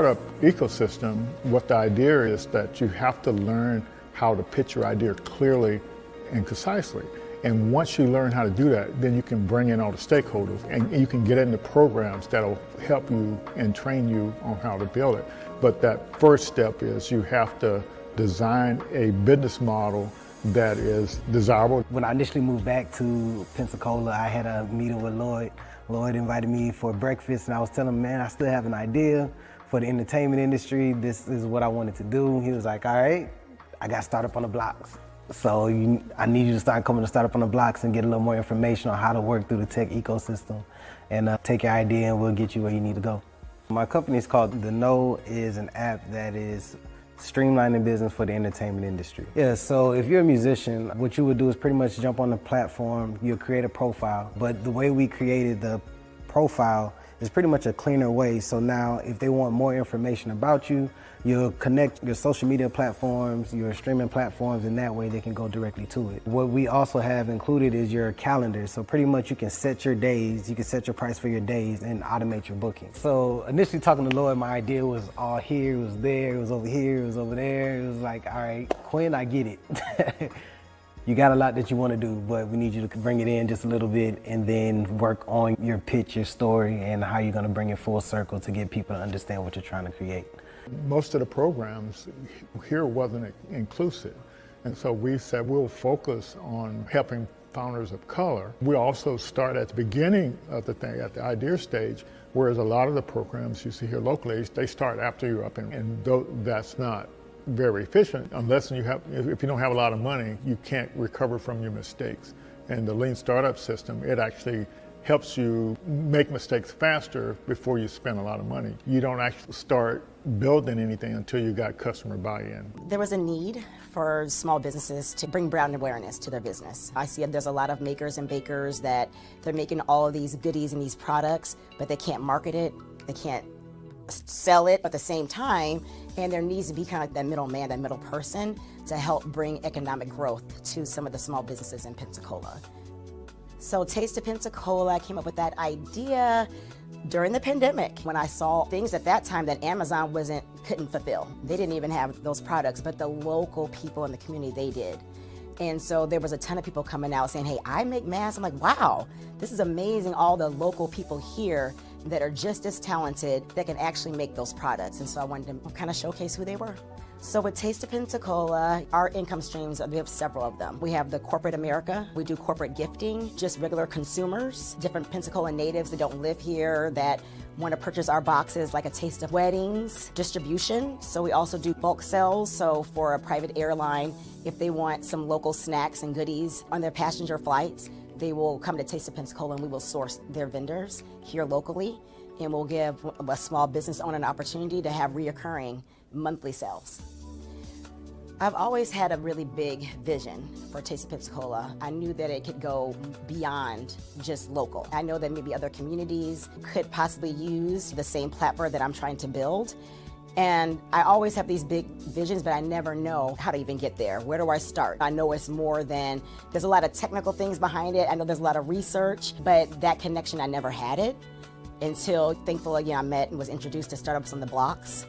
startup ecosystem, what the idea is that you have to learn how to pitch your idea clearly and concisely. And once you learn how to do that, then you can bring in all the stakeholders and you can get into programs that'll help you and train you on how to build it. But that first step is you have to design a business model that is desirable. When I initially moved back to Pensacola, I had a meeting with Lloyd. Lloyd invited me for breakfast and I was telling him, man, I still have an idea for the entertainment industry. This is what I wanted to do. He was like, all right, I got Startup on the Blocks. So I need you to start coming to Startup on the Blocks and get a little more information on how to work through the tech ecosystem and take your idea and we'll get you where you need to go. My company is called The Know, is an app that is streamlining business for the entertainment industry. Yeah, so if you're a musician, what you would do is pretty much jump on the platform, you'll create a profile, but the way we created the profile is pretty much a cleaner way. So now if they want more information about you, you'll connect your social media platforms, your streaming platforms, and that way they can go directly to it. What we also have included is your calendar. So pretty much you can set your days, you can set your price for your days and automate your booking. So initially talking to Lloyd, my idea was all here, it was there, it was over here, it was over there. It was like, all right, Quinn, I get it. You got a lot that you want to do, but we need you to bring it in just a little bit and then work on your pitch, your story, and how you're going to bring it full circle to get people to understand what you're trying to create. Most of the programs here wasn't inclusive. And so we said we'll focus on helping founders of color. We also start at the beginning of the thing, at the idea stage, whereas a lot of the programs you see here locally, they start after you're up and that's not very efficient unless if you don't have a lot of money, you can't recover from your mistakes. And the lean startup system, it actually helps you make mistakes faster before you spend a lot of money. You don't actually start building anything until you got customer buy-in. There was a need for small businesses to bring brand awareness to their business. I see there's a lot of makers and bakers that they're making all of these goodies and these products, but they can't market it, they can't sell it at the same time, and there needs to be kind of like that middleman, that middle person to help bring economic growth to some of the small businesses in Pensacola. So Taste of Pensacola, I came up with that idea during the pandemic when I saw things at that time that Amazon couldn't fulfill. They didn't even have those products, but the local people in the community, they did. And so there was a ton of people coming out saying, hey, I make masks. I'm like, wow, this is amazing. All the local people here that are just as talented that can actually make those products. And so I wanted to kind of showcase who they were. So with Taste of Pensacola, our income streams, we have several of them. We have the corporate America, we do corporate gifting, just regular consumers, different Pensacola natives that don't live here that want to purchase our boxes, like a taste of weddings, distribution. So we also do bulk sales. So for a private airline, if they want some local snacks and goodies on their passenger flights, they will come to Taste of Pensacola and we will source their vendors here locally. And we'll give a small business owner an opportunity to have reoccurring monthly sales. I've always had a really big vision for Taste of Pensacola. I knew that it could go beyond just local. I know that maybe other communities could possibly use the same platform that I'm trying to build. And I always have these big visions, but I never know how to even get there. Where do I start? I know it's more than, there's a lot of technical things behind it. I know there's a lot of research, but that connection, I never had it until, thankfully, I met and was introduced to Startups on the Blocks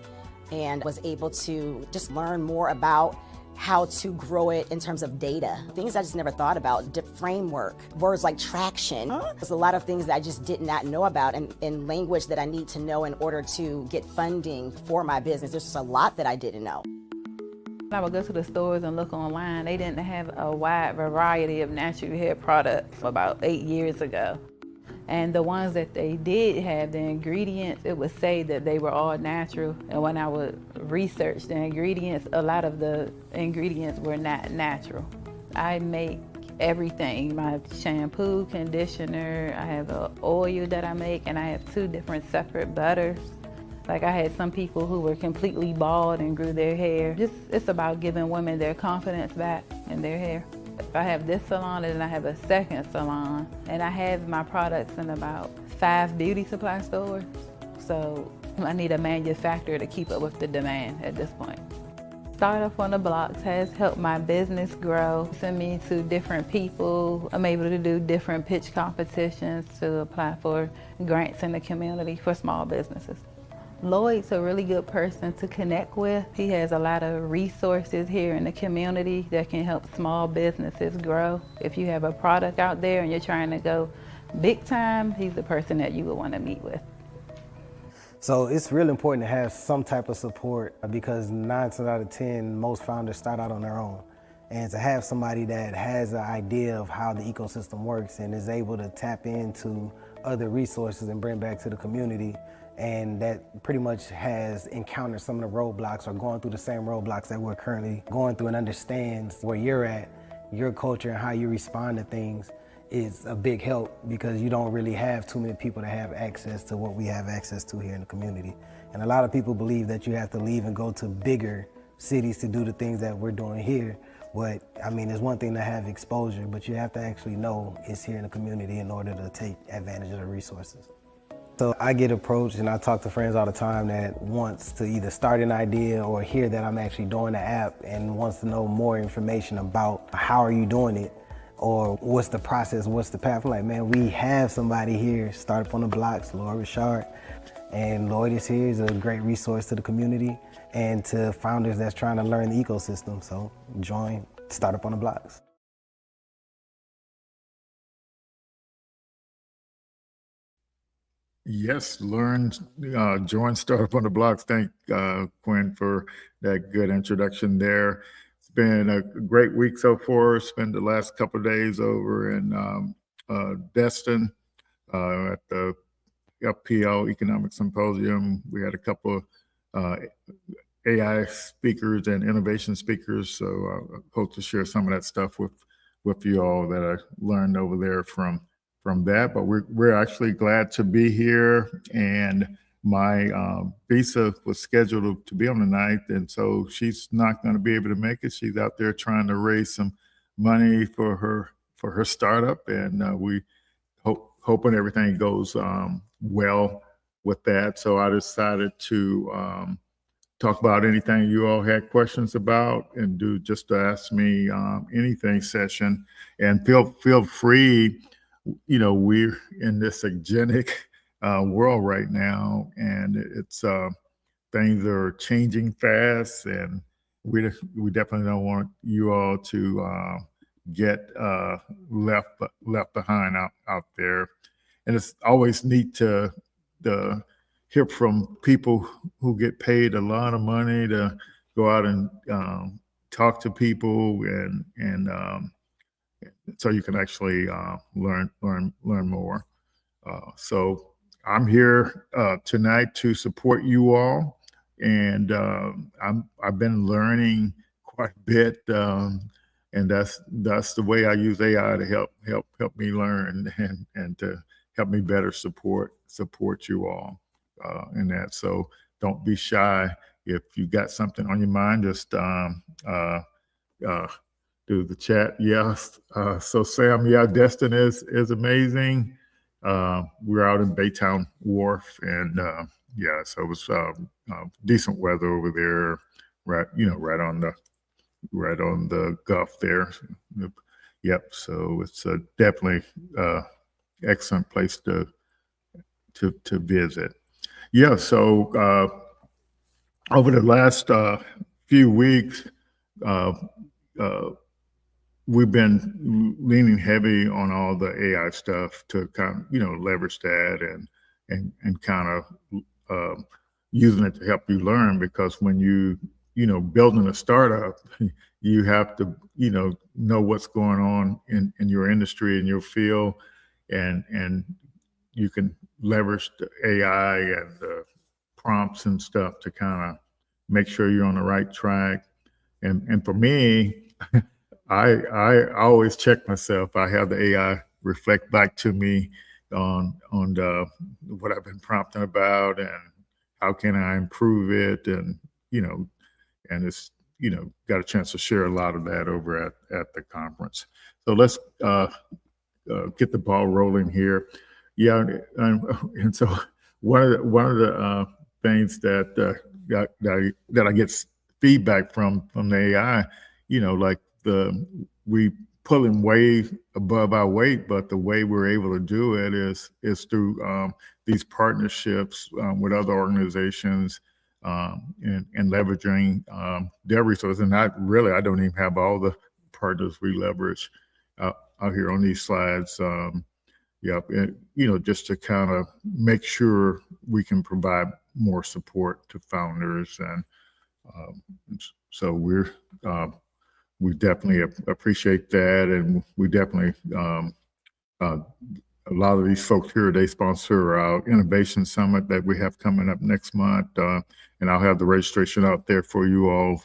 and was able to just learn more about how to grow it in terms of data. Things I just never thought about, framework, words like traction. There's a lot of things that I just did not know about and language that I need to know in order to get funding for my business. There's just a lot that I didn't know. I would go to the stores and look online. They didn't have a wide variety of natural hair products about 8 years ago. And the ones that they did have, the ingredients, it would say that they were all natural. And when I would research the ingredients, a lot of the ingredients were not natural. I make everything, my shampoo, conditioner, I have an oil that I make, and I have 2 different separate butters. Like I had some people who were completely bald and grew their hair. It's about giving women their confidence back in their hair. I have this salon and then I have a second salon, and I have my products in about 5 beauty supply stores. So I need a manufacturer to keep up with the demand at this point. Startup on the Blocks has helped my business grow, send me to different people. I'm able to do different pitch competitions to apply for grants in the community for small businesses. Lloyd's a really good person to connect with. He has a lot of resources here in the community that can help small businesses grow. If you have a product out there and you're trying to go big time, he's the person that you would want to meet with. So it's really important to have some type of support because 9 times out of 10, most founders start out on their own. And to have somebody that has an idea of how the ecosystem works and is able to tap into other resources and bring back to the community, and that pretty much has encountered some of the roadblocks or going through the same roadblocks that we're currently going through and understands where you're at, your culture and how you respond to things, is a big help because you don't really have too many people that have access to what we have access to here in the community. And a lot of people believe that you have to leave and go to bigger cities to do the things that we're doing here. But I mean, it's one thing to have exposure, but you have to actually know it's here in the community in order to take advantage of the resources. So I get approached and I talk to friends all the time that wants to either start an idea or hear that I'm actually doing the app and wants to know more information about how are you doing it or what's the process, what's the path. I'm like, man, we have somebody here, Startup on the Blocks, Lloyd Richard. And Lloyd is here, he's a great resource to the community and to founders that's trying to learn the ecosystem. So join Startup on the Blocks. Yes, join Startup on the Blocks. Thank Quinn for that good introduction there. It's been a great week so far. Spent the last couple of days over in Destin at the FPL Economic Symposium. We had a couple of AI speakers and innovation speakers, so I hope to share some of that stuff with you all that I learned over there from that. But we're actually glad to be here, and my visa was scheduled to be on the 9th, and so she's not going to be able to make it. She's out there trying to raise some money for her startup, and we hoping everything goes well with that. So I decided to talk about anything you all had questions about and do just to ask me anything session. And feel free, we're in this agentic world right now, and it's things are changing fast, and we definitely don't want you all to get left behind out there. And it's always neat to hear from people who get paid a lot of money to go out and talk to people, and so you can actually learn more. So I'm here tonight to support you all, and I've been learning quite a bit, and that's the way I use AI to help me learn and to help me better support you all in that. So don't be shy. If you got something on your mind, just do the chat. Yes. So Sam, yeah, Destin is amazing. We're out in Baytown Wharf, and yeah, so it was decent weather over there, right on the Gulf there. Yep. So it's definitely excellent place to visit. Yeah. So over the last few weeks, we've been leaning heavy on all the AI stuff to kind of, leverage that and kind of using it to help you learn, because when building a startup, you have to, know what's going on in your industry, in your field, and you can leverage the AI and the prompts and stuff to kind of make sure you're on the right track. And for me, I always check myself. I have the AI reflect back to me on what I've been prompting about and how can I improve it, and and it's got a chance to share a lot of that over at the conference. So let's get the ball rolling here. Yeah, and so one of the things that I get feedback from the AI, like we pulling way above our weight, but the way we're able to do it is through these partnerships with other organizations and leveraging their resources. And I don't even have all the partners we leverage out here on these slides. And, just to kind of make sure we can provide more support to founders. And so we definitely appreciate that. And we definitely, a lot of these folks here, they sponsor our Innovation Summit that we have coming up next month. And I'll have the registration out there for you all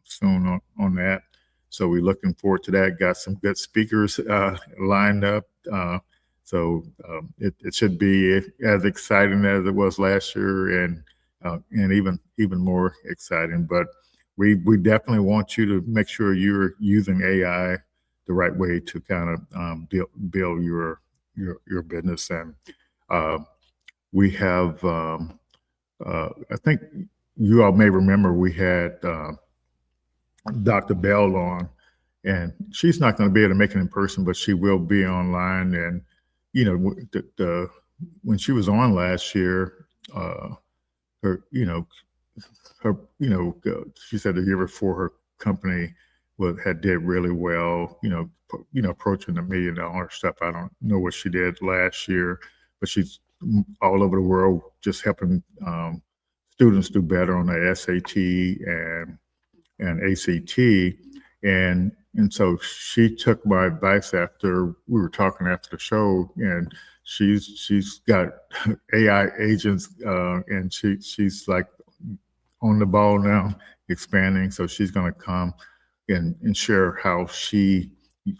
soon on that. So we're looking forward to that. Got some good speakers lined up. So it should be as exciting as it was last year, and even more exciting. But we definitely want you to make sure you're using AI the right way to kind of build your business. And we have, I think you all may remember, we had Dr. Bell on, and she's not going to be able to make it in person, but she will be online. And when she was on last year, she said the year before her company did really well, approaching the $1 million stuff. I don't know what she did last year, but she's all over the world just helping students do better on the SAT and ACT. And so she took my advice after we were talking after the show, and she's got AI agents, and she's like on the ball now, expanding. So she's going to come and share how she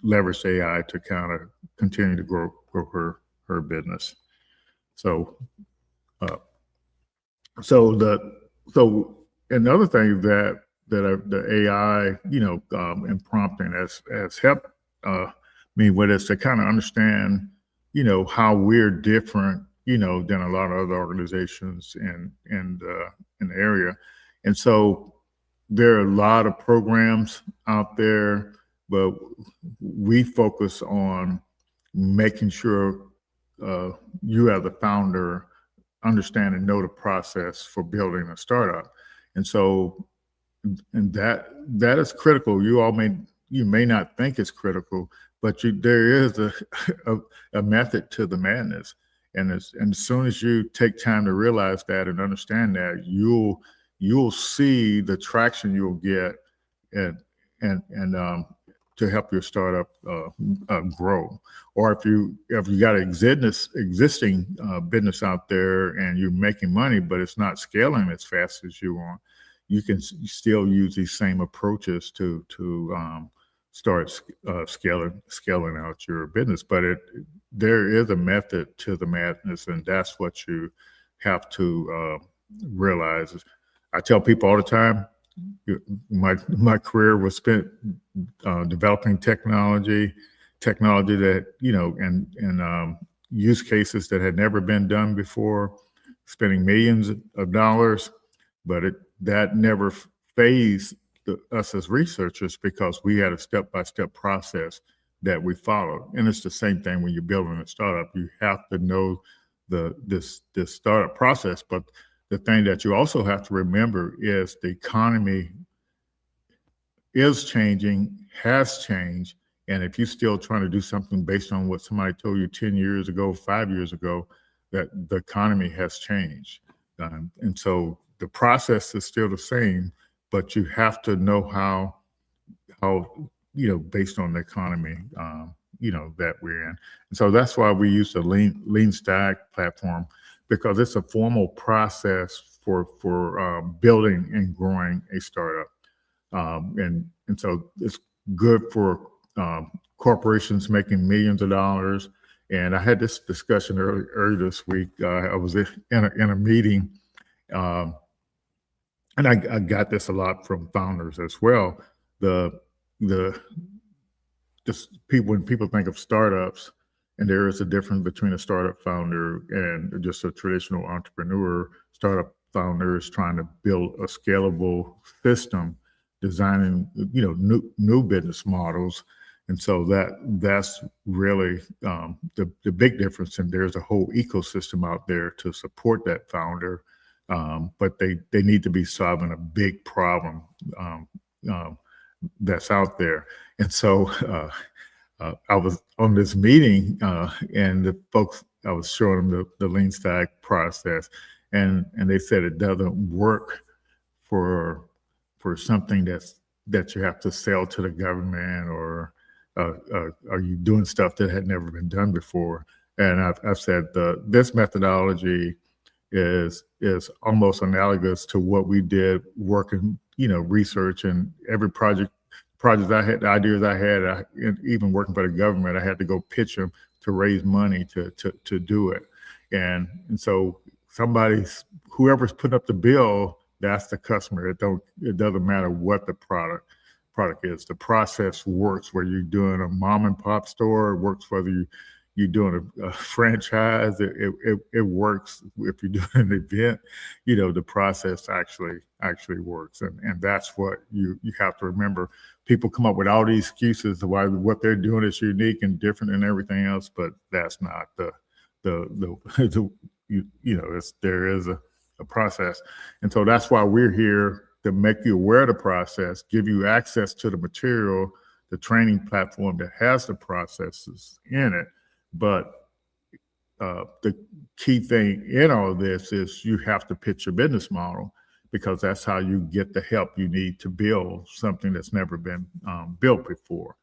leveraged AI to kind of continue to grow her business. So another thing that the AI, and prompting has helped me with is to kind of understand, how we're different, than a lot of other organizations in the area. And so there are a lot of programs out there, but we focus on making sure you as a founder understand and know the process for building a startup. And so, and that is critical. You may not think it's critical, but there is a method to the madness. And as soon as you take time to realize that and understand that, you'll see the traction you'll get and to help your startup grow. Or if you got an existing business out there and you're making money, but it's not scaling as fast as you want, you can still use these same approaches to start scaling out your business. But there is a method to the madness, and that's what you have to realize. I tell people all the time, my career was spent developing technology that, and use cases that had never been done before, spending millions of dollars, but that never fazed us as researchers because we had a step-by-step process that we followed. And it's the same thing when you're building a startup. You have to know this startup process, but the thing that you also have to remember is the economy is changing, has changed, and if you're still trying to do something based on what somebody told you 10 years ago, 5 years ago, that the economy has changed. And so the process is still the same, but you have to know how based on the economy, that we're in. And so that's why we use the Lean Stack platform, because it's a formal process for building and growing a startup. And so it's good for corporations making millions of dollars. And I had this discussion earlier this week. I was in a meeting, and I got this a lot from founders as well. When people think of startups, and there is a difference between a startup founder and just a traditional entrepreneur. Startup founder is trying to build a scalable system, designing new business models, And so that's really the big difference. And there's a whole ecosystem out there to support that founder, but they need to be solving a big problem um, that's out there. And so I was on this meeting, and the folks, I was showing them the lean stack process, and they said it doesn't work for something that you have to sell to the government, or are you doing stuff that had never been done before? And I've said this methodology is almost analogous to what we did working, research, and every projects I had, the ideas I had, even working for the government, I had to go pitch them to raise money to do it. And so whoever's putting up the bill, that's the customer. It doesn't matter what the product is. The process works whether you're doing a mom and pop store, it works whether you're doing a franchise, it works if you're doing an event. The process actually works. And that's what you have to remember. People come up with all these excuses of why what they're doing is unique and different than everything else, but that's not there is a process. And so that's why we're here, to make you aware of the process, give you access to the material, the training platform that has the processes in it. But the key thing in all of this is you have to pitch your business model, because that's how you get the help you need to build something that's never been built before.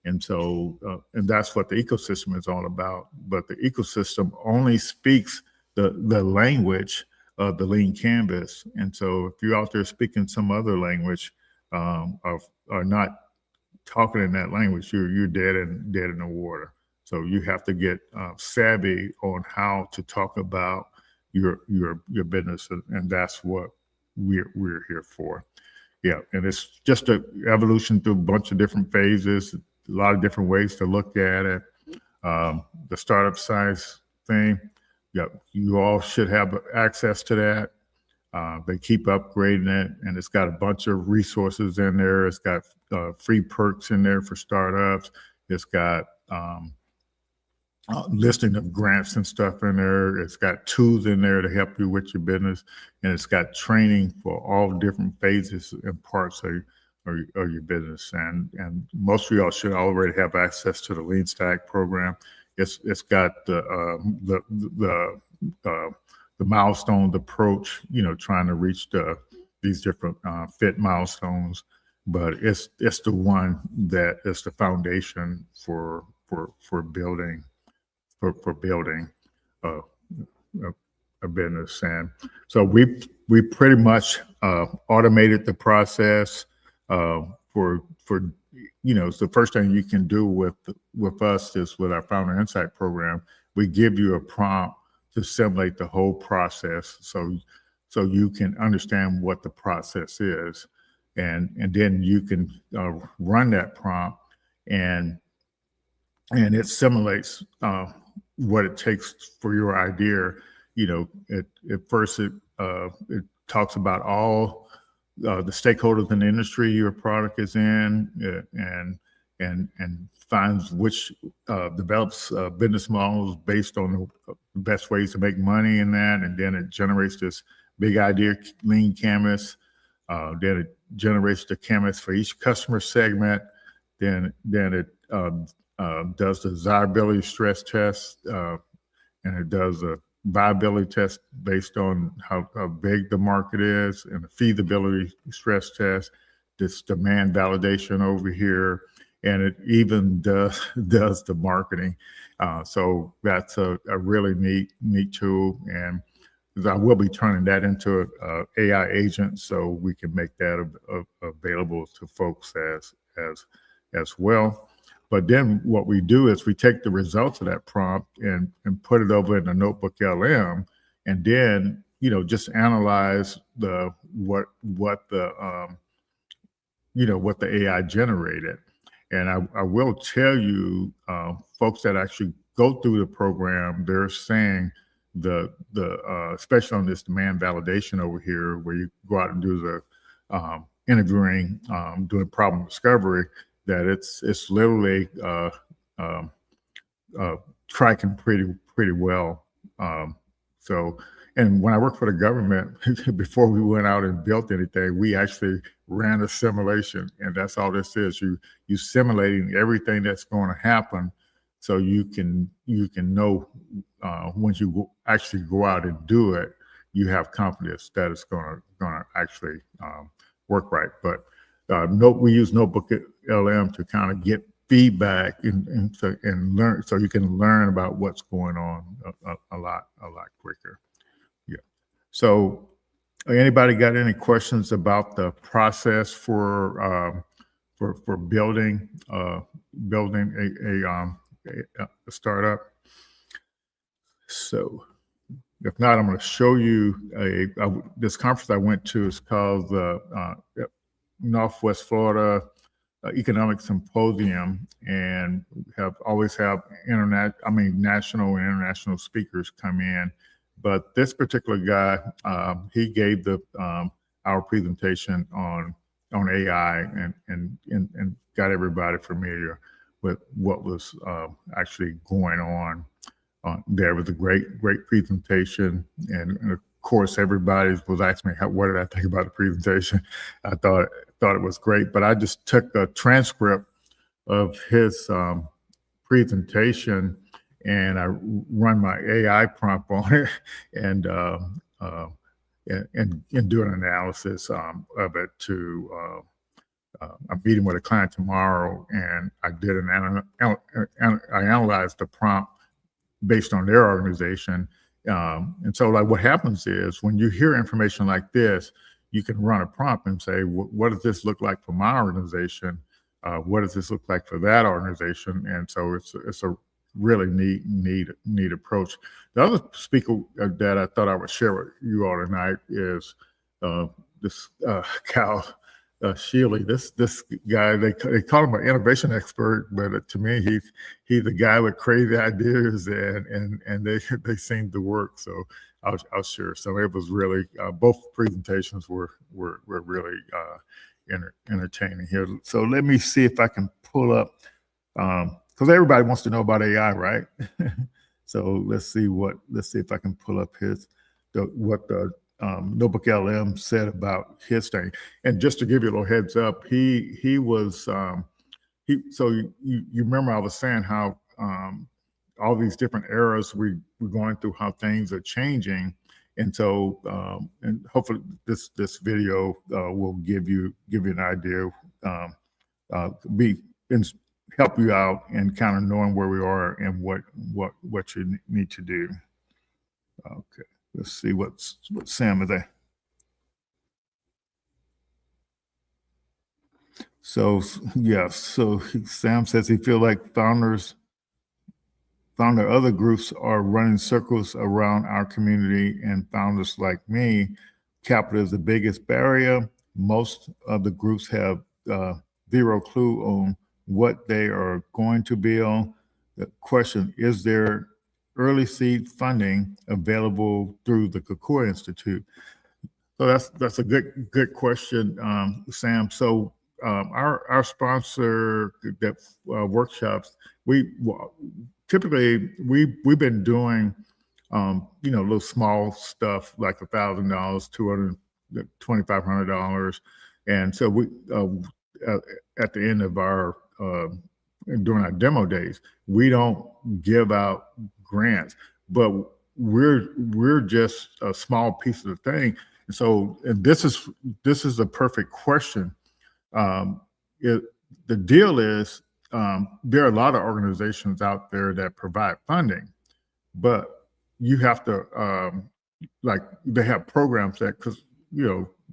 And so, and that's what the ecosystem is all about. But the ecosystem only speaks the language of the Lean Canvas. And so if you're out there speaking some other language, are not talking in that language, you're dead in the water. So you have to get savvy on how to talk about your business, and that's what we're here for. Yeah, and it's just an evolution through a bunch of different phases, a lot of different ways to look at it. The startup science thing, yeah, you all should have access to that. They keep upgrading it, and it's got a bunch of resources in there. It's got free perks in there for startups. It's got listing of grants and stuff in there. It's got tools in there to help you with your business, and it's got training for all different phases and parts of your business. And most of y'all should already have access to the Lean Stack program. It's got the milestone approach, trying to reach these different fit milestones. But it's the one that is the foundation for building a business. And so we pretty much automated the process for it's the first thing you can do with us is with our Founder Insight program. We give you a prompt to simulate the whole process, so you can understand what the process is, and then you can run that prompt, and it simulates what it takes for your idea. At first it talks about all the stakeholders in the industry your product is in, and finds which develops business models based on the best ways to make money in that, and then it generates this big idea lean canvas. Then it generates the canvas for each customer segment. Then it does the desirability stress test, and it does a viability test based on how big the market is, and the feasibility stress test, this demand validation over here, and it even does the marketing. So that's a really neat tool, and I will be turning that into an AI agent, so we can make that available to folks as well. But then what we do is we take the results of that prompt and put it over in a notebook LM, and then just analyze what the AI generated. And I will tell you, folks that actually go through the program, they're saying especially on this demand validation over here, where you go out and do the interviewing, doing problem discovery, that it's literally um, tracking pretty well. So, and when I worked for the government, before we went out and built anything, we actually ran a simulation, and that's all this is. You simulating everything that's going to happen, so you can know once you actually go out and do it, you have confidence that it's going to actually work right. But we use Notebook LM to kind of get feedback and learn, so you can learn about what's going on a lot quicker. Yeah. So, anybody got any questions about the process for building a startup? So, if not, I'm going to show you this conference I went to. Is called the Northwest Florida Economic Symposium, and always have national and international speakers come in. But this particular guy, he gave our presentation on AI and got everybody familiar with what was actually going on. There was a great presentation, and of course everybody was asking me what did I think about the presentation. I thought it was great, but I just took a transcript of his presentation and I run my AI prompt on it and do an analysis of it. I'm meeting with a client tomorrow, and I did I analyzed the prompt based on their organization. And so like what happens is when you hear information like this, you can run a prompt and say, what does this look like for my organization? What does this look like for that organization? And so it's a really neat approach. The other speaker that I thought I would share with you all tonight is this Cal Sheely. This guy, they call him an innovation expert, but to me, he's a guy with crazy ideas, and they seem to work. So I'll share some. It was really both presentations were really entertaining here. So let me see if I can pull up, because everybody wants to know about AI, right? So let's see if I can pull up what the Notebook LM said about his thing. And just to give you a little heads up, he was so you remember I was saying how all these different eras we're going through, how things are changing. And so and hopefully this video will give you an idea, help you out in kind of knowing where we are and what you need to do. Okay. Let's see what Sam is there. So yeah, so Sam says he feels like founder other groups are running circles around our community, and founders like me, capital is the biggest barrier. Most of the groups have zero clue on what they are going to build. The question, is there early seed funding available through the Kakua Institute? So that's a good question, Sam. So our sponsor that workshops, typically we've been doing little small stuff like $1,000, $2,500, and so we at the end of our during our demo days, we don't give out grants, but we're just a small piece of the thing. And so, and this is a perfect question. The deal is there are a lot of organizations out there that provide funding, but you have to like they have programs that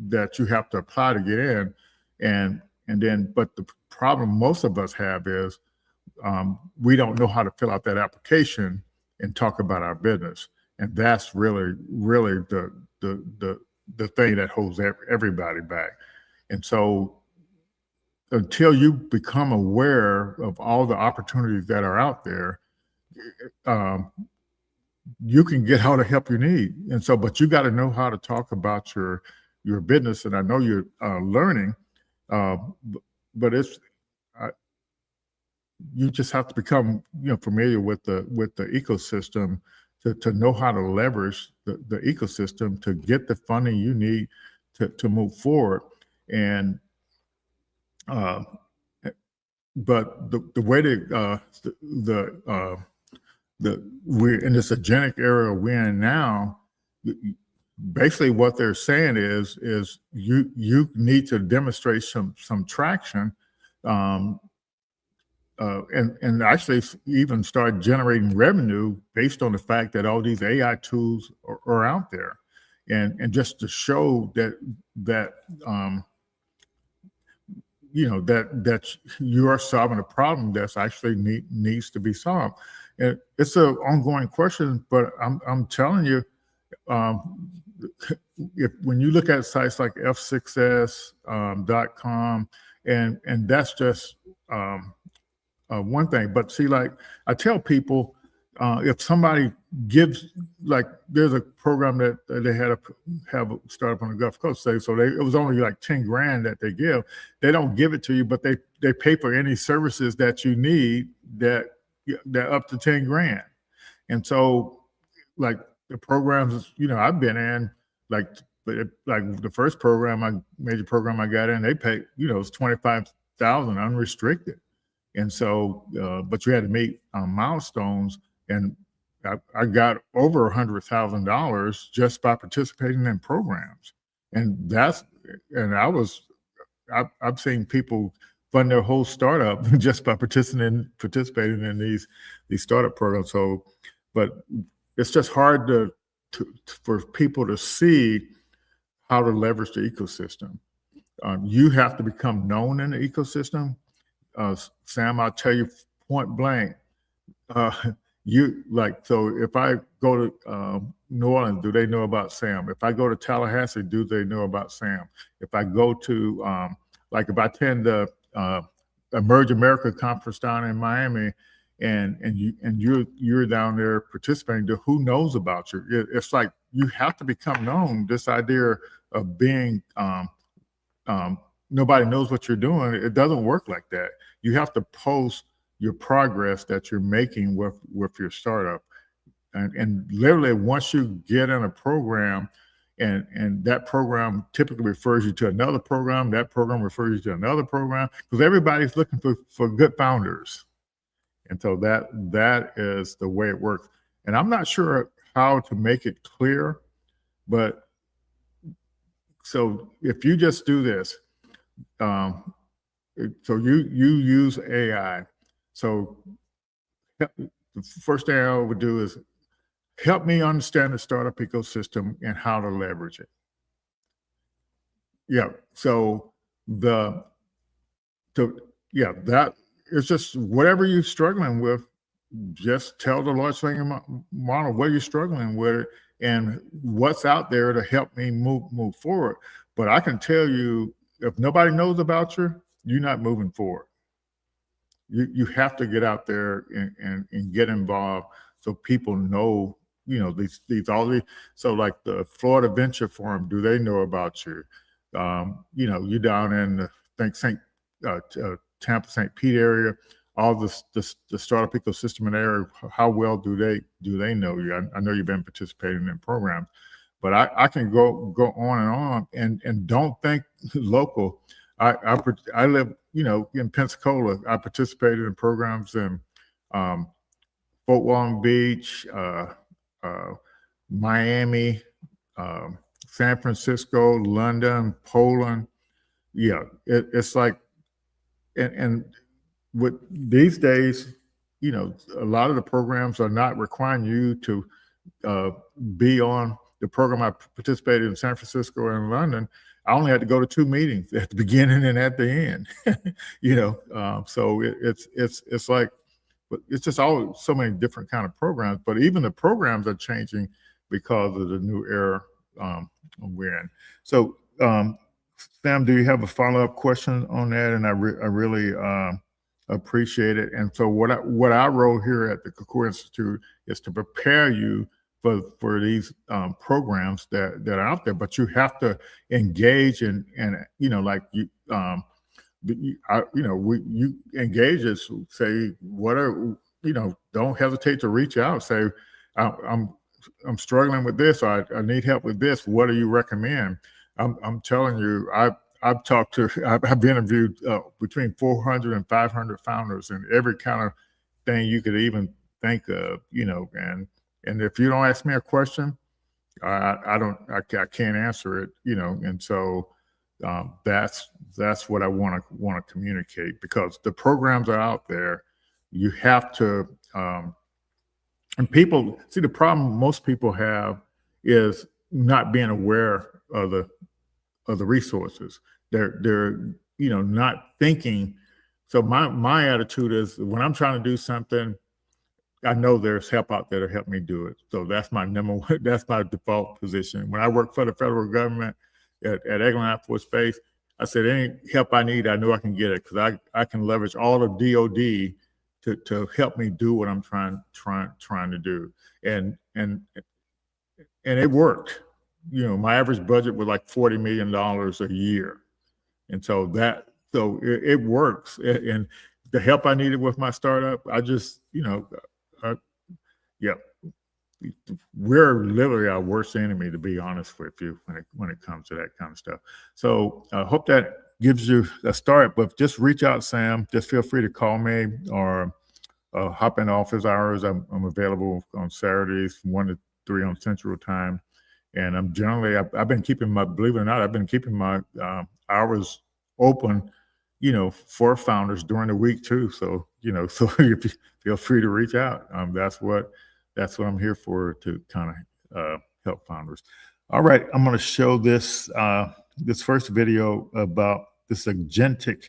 that you have to apply to get in, and then but the problem most of us have is we don't know how to fill out that application and talk about our business, and that's really the thing that holds everybody back. And so until you become aware of all the opportunities that are out there, you can get all the help you need. And so, but you got to know how to talk about your business. And I know you're learning, but you just have to become familiar with the ecosystem to know how to leverage the ecosystem to get the funding you need to move forward. And uh, but the way that we're in this agentic era we're in now, basically what they're saying is you need to demonstrate some traction, um, and actually even start generating revenue based on the fact that all these AI tools are out there, and just to show that that you are solving a problem that's actually needs to be solved. And it's an ongoing question, but I'm telling you, when you look at sites like f6s.com, and that's just one thing. But see, like I tell people, if somebody gives, like, there's a program that they had have a startup on the Gulf Coast, say, so it was only like 10 grand that they give. They don't give it to you, but they pay for any services that you need that up to 10 grand. And so, like, the programs I've been in, like the first major program I got in, they paid it was 25,000 unrestricted. And so, but you had to meet milestones, and I got over $100,000 just by participating in programs. And I've seen people fund their whole startup just by participating in these startup programs. So, but it's just hard for people to see how to leverage the ecosystem. You have to become known in the ecosystem. Sam, I'll tell you point blank, so if I go to New Orleans, do they know about Sam? If I go to Tallahassee, do they know about Sam? If I go to, if I attend the Emerge America conference down in Miami, and you're down there participating, who knows about you? It's like you have to become known. This idea of being nobody knows what you're doing, it doesn't work like that. You have to post your progress that you're making with your startup, and literally once you get in a program, and that program typically refers you to another program, that program refers you to another program, because everybody's looking for good founders. And so that is the way it works. And I'm not sure how to make it clear, but so if you just do this, so you use AI. So the first thing I would do is help me understand the startup ecosystem and how to leverage it. Yeah. So that it's just whatever you're struggling with, just tell the large language model what you're struggling with and what's out there to help me move forward. But I can tell you, if nobody knows about you, you're not moving forward. You have to get out there and get involved so people know, so like the Florida Venture Forum, do they know about you? You're down in Tampa, St. Pete area, all the startup ecosystem in the area, how well do they know you? I know you've been participating in programs, but I can go on and don't think local. I live, in Pensacola. I participated in programs in Fort Walton Beach, Miami, San Francisco, London, Poland. Yeah, it's like, and with these days, a lot of the programs are not requiring you to be on the program. I participated in San Francisco and London. I only had to go to 2 meetings at the beginning and at the end. So it's like, but it's just all so many different kind of programs. But even the programs are changing because of the new era we're in. So, Sam, do you have a follow-up question on that? And I really appreciate it. And so what our role here at the Kakura Institute is to prepare you for these programs that are out there, but you have to engage and you engage us, say, what are, don't hesitate to reach out, say, I'm struggling with this, or I need help with this. What do you recommend? I'm telling you, I've interviewed between 400 and 500 founders, and every kind of thing you could even think of, and if you don't ask me a question, I can't answer it, and so that's what I want to communicate, because the programs are out there. You have to, and people see, the problem most people have is not being aware of the resources. They're not thinking. So my attitude is, when I'm trying to do something, I know there's help out there to help me do it. So that's my number one, that's my default position. When I work for the federal government at Eglin Air Force Base, I said, any help I need, I know I can get it, because I can leverage all of DOD to help me do what I'm trying to do. And it worked. My average budget was like $40 million a year. And so it works. And the help I needed with my startup, I just, yeah, we're literally our worst enemy, to be honest with you, when it comes to that kind of stuff. So I hope that gives you a start, but just reach out, Sam. Just feel free to call me, or hop in office hours. I'm available on Saturdays from 1 to 3 on Central Time. And I'm generally, I've been keeping believe it or not, I've been keeping my hours open, for founders during the week too. So, so you feel free to reach out. That's what I'm here for, to kind of help founders. All right, I'm going to show this first video about this agentic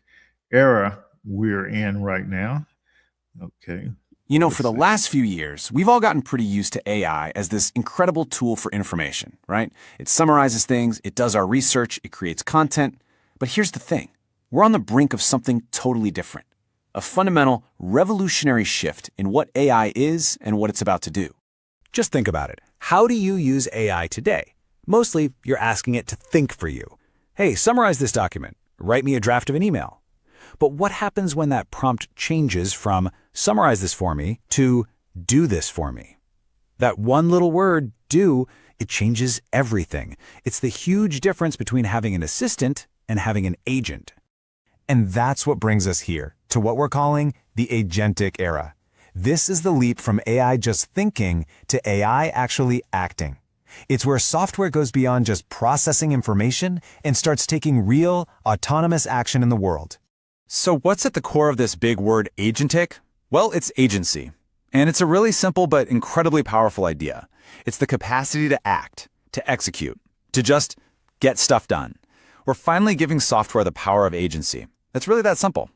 era we're in right now. Okay. For the last few years, we've all gotten pretty used to AI as this incredible tool for information, right? It summarizes things, it does our research, it creates content. But here's the thing. We're on the brink of something totally different. A fundamental, revolutionary shift in what AI is and what it's about to do. Just think about it. How do you use AI today? Mostly, you're asking it to think for you. Hey, summarize this document. Write me a draft of an email. But what happens when that prompt changes from summarize this for me to do this for me? That one little word, do, it changes everything. It's the huge difference between having an assistant and having an agent. And that's what brings us here to what we're calling the agentic era. This is the leap from AI just thinking to AI actually acting. It's where software goes beyond just processing information and starts taking real, autonomous action in the world. So what's at the core of this big word agentic? Well, it's agency. And it's a really simple but incredibly powerful idea. It's the capacity to act, to execute, to just get stuff done. We're finally giving software the power of agency. It's really that simple.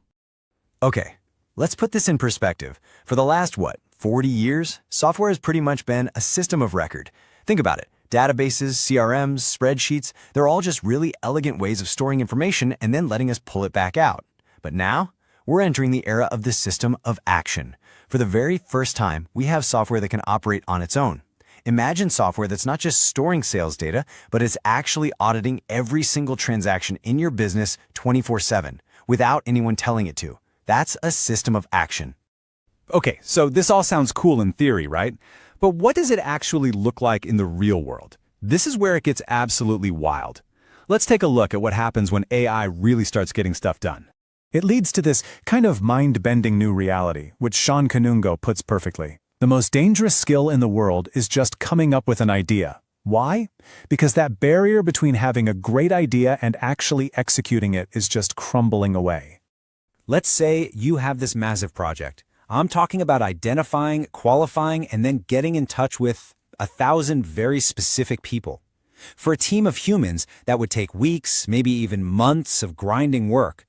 Okay, let's put this in perspective. For the last, 40 years, software has pretty much been a system of record. Think about it. Databases, CRMs, spreadsheets, they're all just really elegant ways of storing information and then letting us pull it back out. But now, we're entering the era of the system of action. For the very first time, we have software that can operate on its own. Imagine software that's not just storing sales data, but is actually auditing every single transaction in your business 24/7 without anyone telling it to. That's a system of action. Okay, so this all sounds cool in theory, right? But what does it actually look like in the real world? This is where it gets absolutely wild. Let's take a look at what happens when AI really starts getting stuff done. It leads to this kind of mind-bending new reality, which Sean Kanungo puts perfectly. The most dangerous skill in the world is just coming up with an idea. Why? Because that barrier between having a great idea and actually executing it is just crumbling away. Let's say you have this massive project. I'm talking about identifying, qualifying, and then getting in touch with 1,000 very specific people. For a team of humans, that would take weeks, maybe even months of grinding work.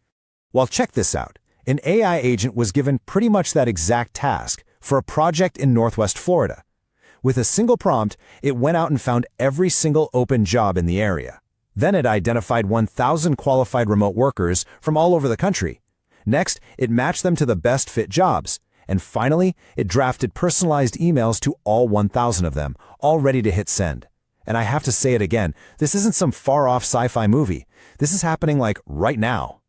Well, check this out. An AI agent was given pretty much that exact task for a project in Northwest Florida. With a single prompt, it went out and found every single open job in the area. Then it identified 1,000 qualified remote workers from all over the country. Next, it matched them to the best fit jobs. And finally, it drafted personalized emails to all 1,000 of them, all ready to hit send. And I have to say it again, this isn't some far-off sci-fi movie. This is happening like right now.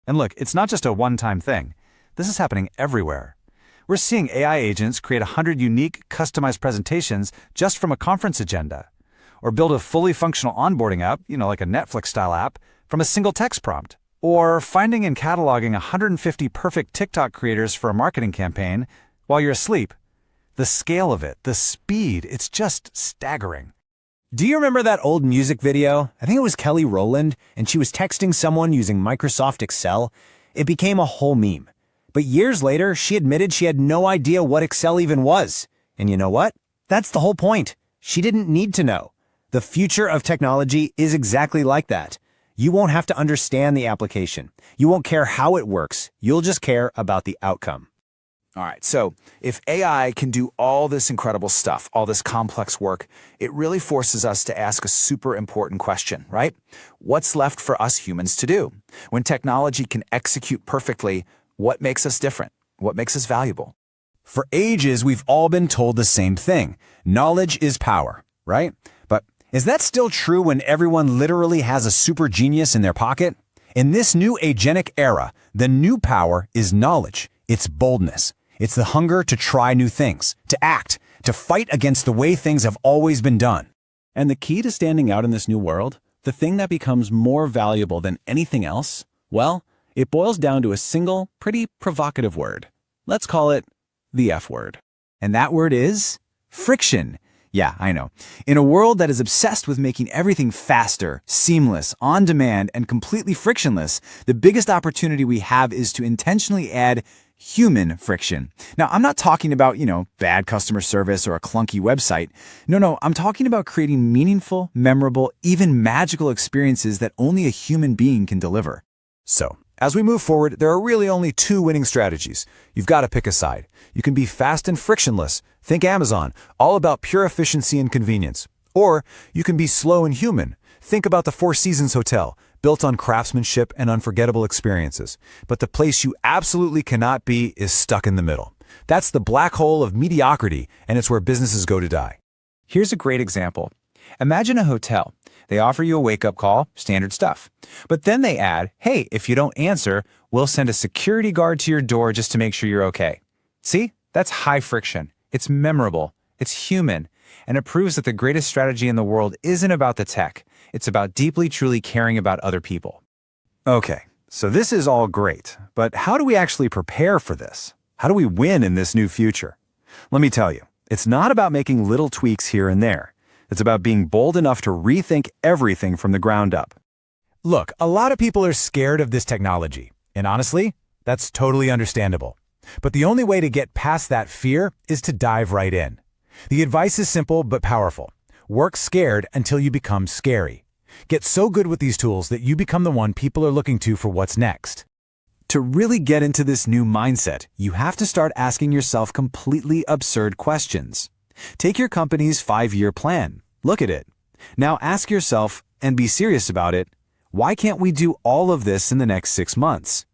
And look, it's not just a one-time thing. This is happening everywhere. We're seeing AI agents create 100 unique, customized presentations just from a conference agenda, or build a fully functional onboarding app, like a Netflix-style app, from a single text prompt, or finding and cataloging 150 perfect TikTok creators for a marketing campaign while you're asleep. The scale of it, the speed, it's just staggering. Do you remember that old music video? I think it was Kelly Rowland, and she was texting someone using Microsoft Excel. It became a whole meme. But years later, she admitted she had no idea what Excel even was. And you know what? That's the whole point. She didn't need to know. The future of technology is exactly like that. You won't have to understand the application. You won't care how it works. You'll just care about the outcome. All right, so if AI can do all this incredible stuff, all this complex work, it really forces us to ask a super important question, right? What's left for us humans to do? When technology can execute perfectly, what makes us different? What makes us valuable? For ages, we've all been told the same thing. Knowledge is power, right? But is that still true when everyone literally has a super genius in their pocket? In this new agentic era, the new power is knowledge. It's boldness. It's the hunger to try new things, to act, to fight against the way things have always been done. And the key to standing out in this new world, the thing that becomes more valuable than anything else, well, it boils down to a single, pretty provocative word. Let's call it the F word. And that word is friction. Yeah, I know. In a world that is obsessed with making everything faster, seamless, on demand, and completely frictionless, the biggest opportunity we have is to intentionally add human friction. Now, I'm not talking about, bad customer service or a clunky website. No, I'm talking about creating meaningful, memorable, even magical experiences that only a human being can deliver. So, as we move forward, there are really only two winning strategies. You've got to pick a side. You can be fast and frictionless. Think Amazon, all about pure efficiency and convenience. Or you can be slow and human. Think about the Four Seasons Hotel, built on craftsmanship and unforgettable experiences. But the place you absolutely cannot be is stuck in the middle. That's the black hole of mediocrity, and it's where businesses go to die. Here's a great example. Imagine a hotel. They offer you a wake-up call, standard stuff. But then they add, hey, if you don't answer, we'll send a security guard to your door just to make sure you're okay. See? That's high friction. It's memorable. It's human. And it proves that the greatest strategy in the world isn't about the tech. It's about deeply, truly caring about other people. Okay, so this is all great, but how do we actually prepare for this? How do we win in this new future? Let me tell you, it's not about making little tweaks here and there. It's about being bold enough to rethink everything from the ground up. Look, a lot of people are scared of this technology, and honestly, that's totally understandable. But the only way to get past that fear is to dive right in. The advice is simple but powerful. Work scared until you become scary. Get so good with these tools that you become the one people are looking to for what's next. To really get into this new mindset, you have to start asking yourself completely absurd questions. Take your company's 5-year plan. Look at it. Now ask yourself, and be serious about it, why can't we do all of this in the next 6 months?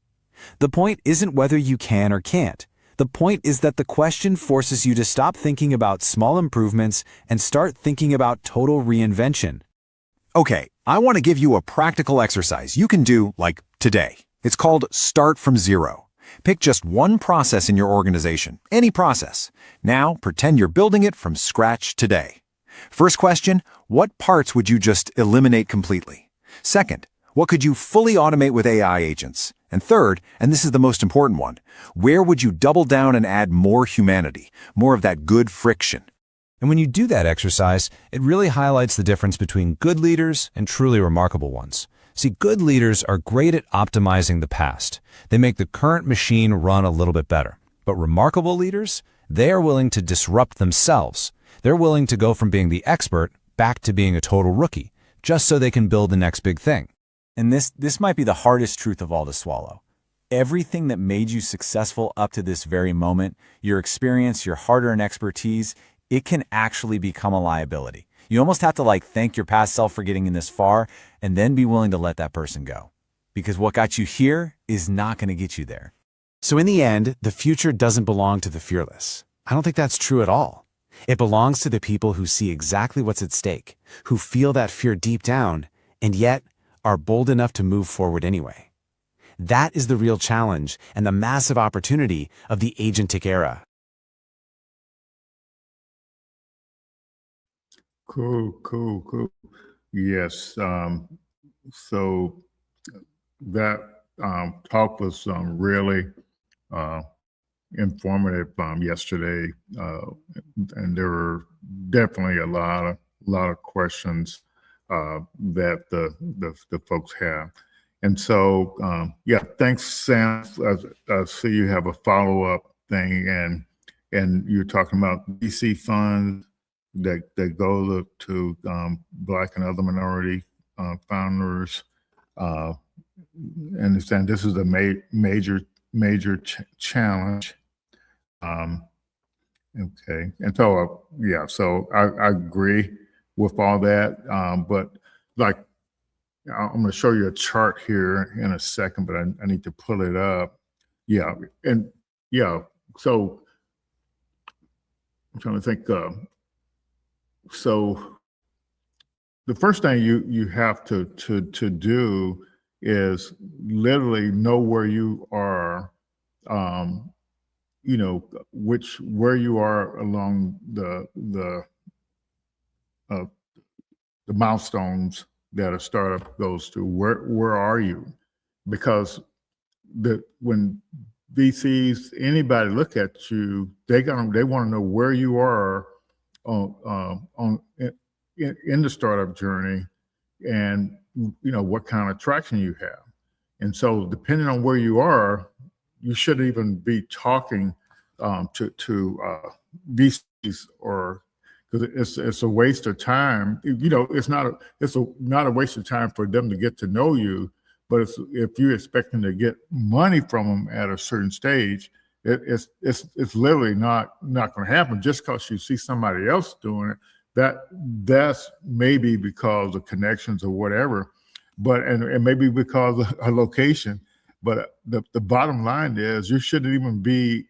The point isn't whether you can or can't. The point is that the question forces you to stop thinking about small improvements and start thinking about total reinvention. Okay, I want to give you a practical exercise you can do, like, today. It's called Start from Zero. Pick just one process in your organization, any process. Now, pretend you're building it from scratch today. First question, what parts would you just eliminate completely? Second, what could you fully automate with AI agents? And third, and this is the most important one, where would you double down and add more humanity, more of that good friction? And when you do that exercise, it really highlights the difference between good leaders and truly remarkable ones. See, good leaders are great at optimizing the past. They make the current machine run a little bit better. But remarkable leaders, they are willing to disrupt themselves. They're willing to go from being the expert back to being a total rookie, just so they can build the next big thing. And this might be the hardest truth of all to swallow. Everything that made you successful up to this very moment, your experience, your hard-earned expertise, it can actually become a liability. You almost have to thank your past self for getting in this far and then be willing to let that person go. Because what got you here is not going to get you there. So in the end, the future doesn't belong to the fearless. I don't think that's true at all. It belongs to the people who see exactly what's at stake, who feel that fear deep down, and yet are bold enough to move forward anyway. That is the real challenge and the massive opportunity of the agentic era. Cool. Yes. So that talk was really uh, informative yesterday, and there were definitely a lot of questions that the folks have. And so, yeah, thanks, Sam. I see you have a follow-up thing, and you're talking about VC funds that go to Black and other minority founders. Understand this is a major challenge. Um, okay, and so yeah, so I agree with all that. But like, I'm going to show you a chart here in a second, but I need to pull it up. Yeah, and yeah, so I'm trying to think. So the first thing you have to do is literally know where you are, where you are along uh, the milestones that a startup goes through. Where are you? Because when VCs, anybody look at you, they want to know where you are in the startup journey, and what kind of traction you have. And so, depending on where you are, you shouldn't even be talking to VCs, or because it's a waste of time. It's not a waste of time for them to get to know you, but if you're expecting to get money from them at a certain stage, it's literally not going to happen just because you see somebody else doing it. That's maybe because of connections or whatever, but and maybe because of a location. But the bottom line is you shouldn't even be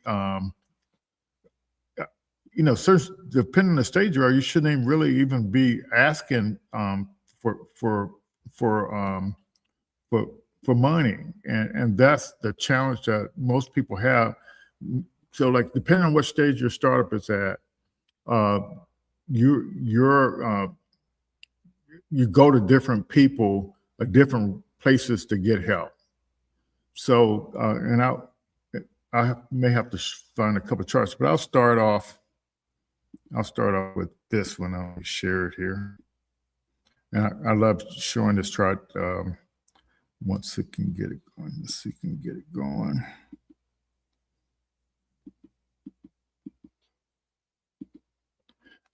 depending on the stage you are, you shouldn't even really even be asking for money, and that's the challenge that most people have. So, like, depending on what stage your startup is at, you go to different people, different places to get help. So, and I may have to find a couple of charts, but I'll start off with this one. I'll share it here. And I love showing this chart once it can get it going. Let's see if it can get it going.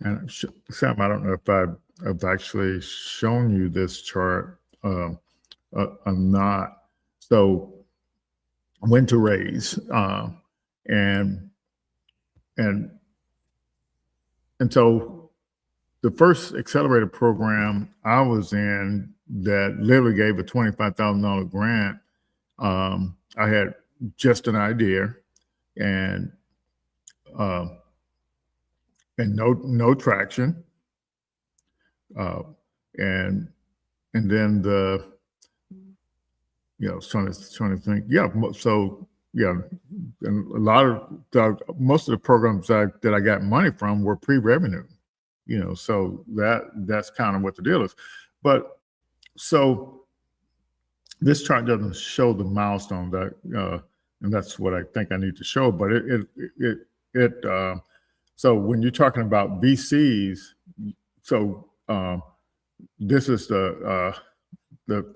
And Sam, I don't know if I've actually shown you this chart or not. So, when to raise, and so the first accelerator program I was in that literally gave a $25,000 grant. I had just an idea, and no traction, and then I was trying to think. Yeah, so yeah, and most of the programs that I got money from were pre-revenue. So that's kind of what the deal is. But so this chart doesn't show the milestone and that's what I think I need to show. But so when you're talking about VCs, so this is the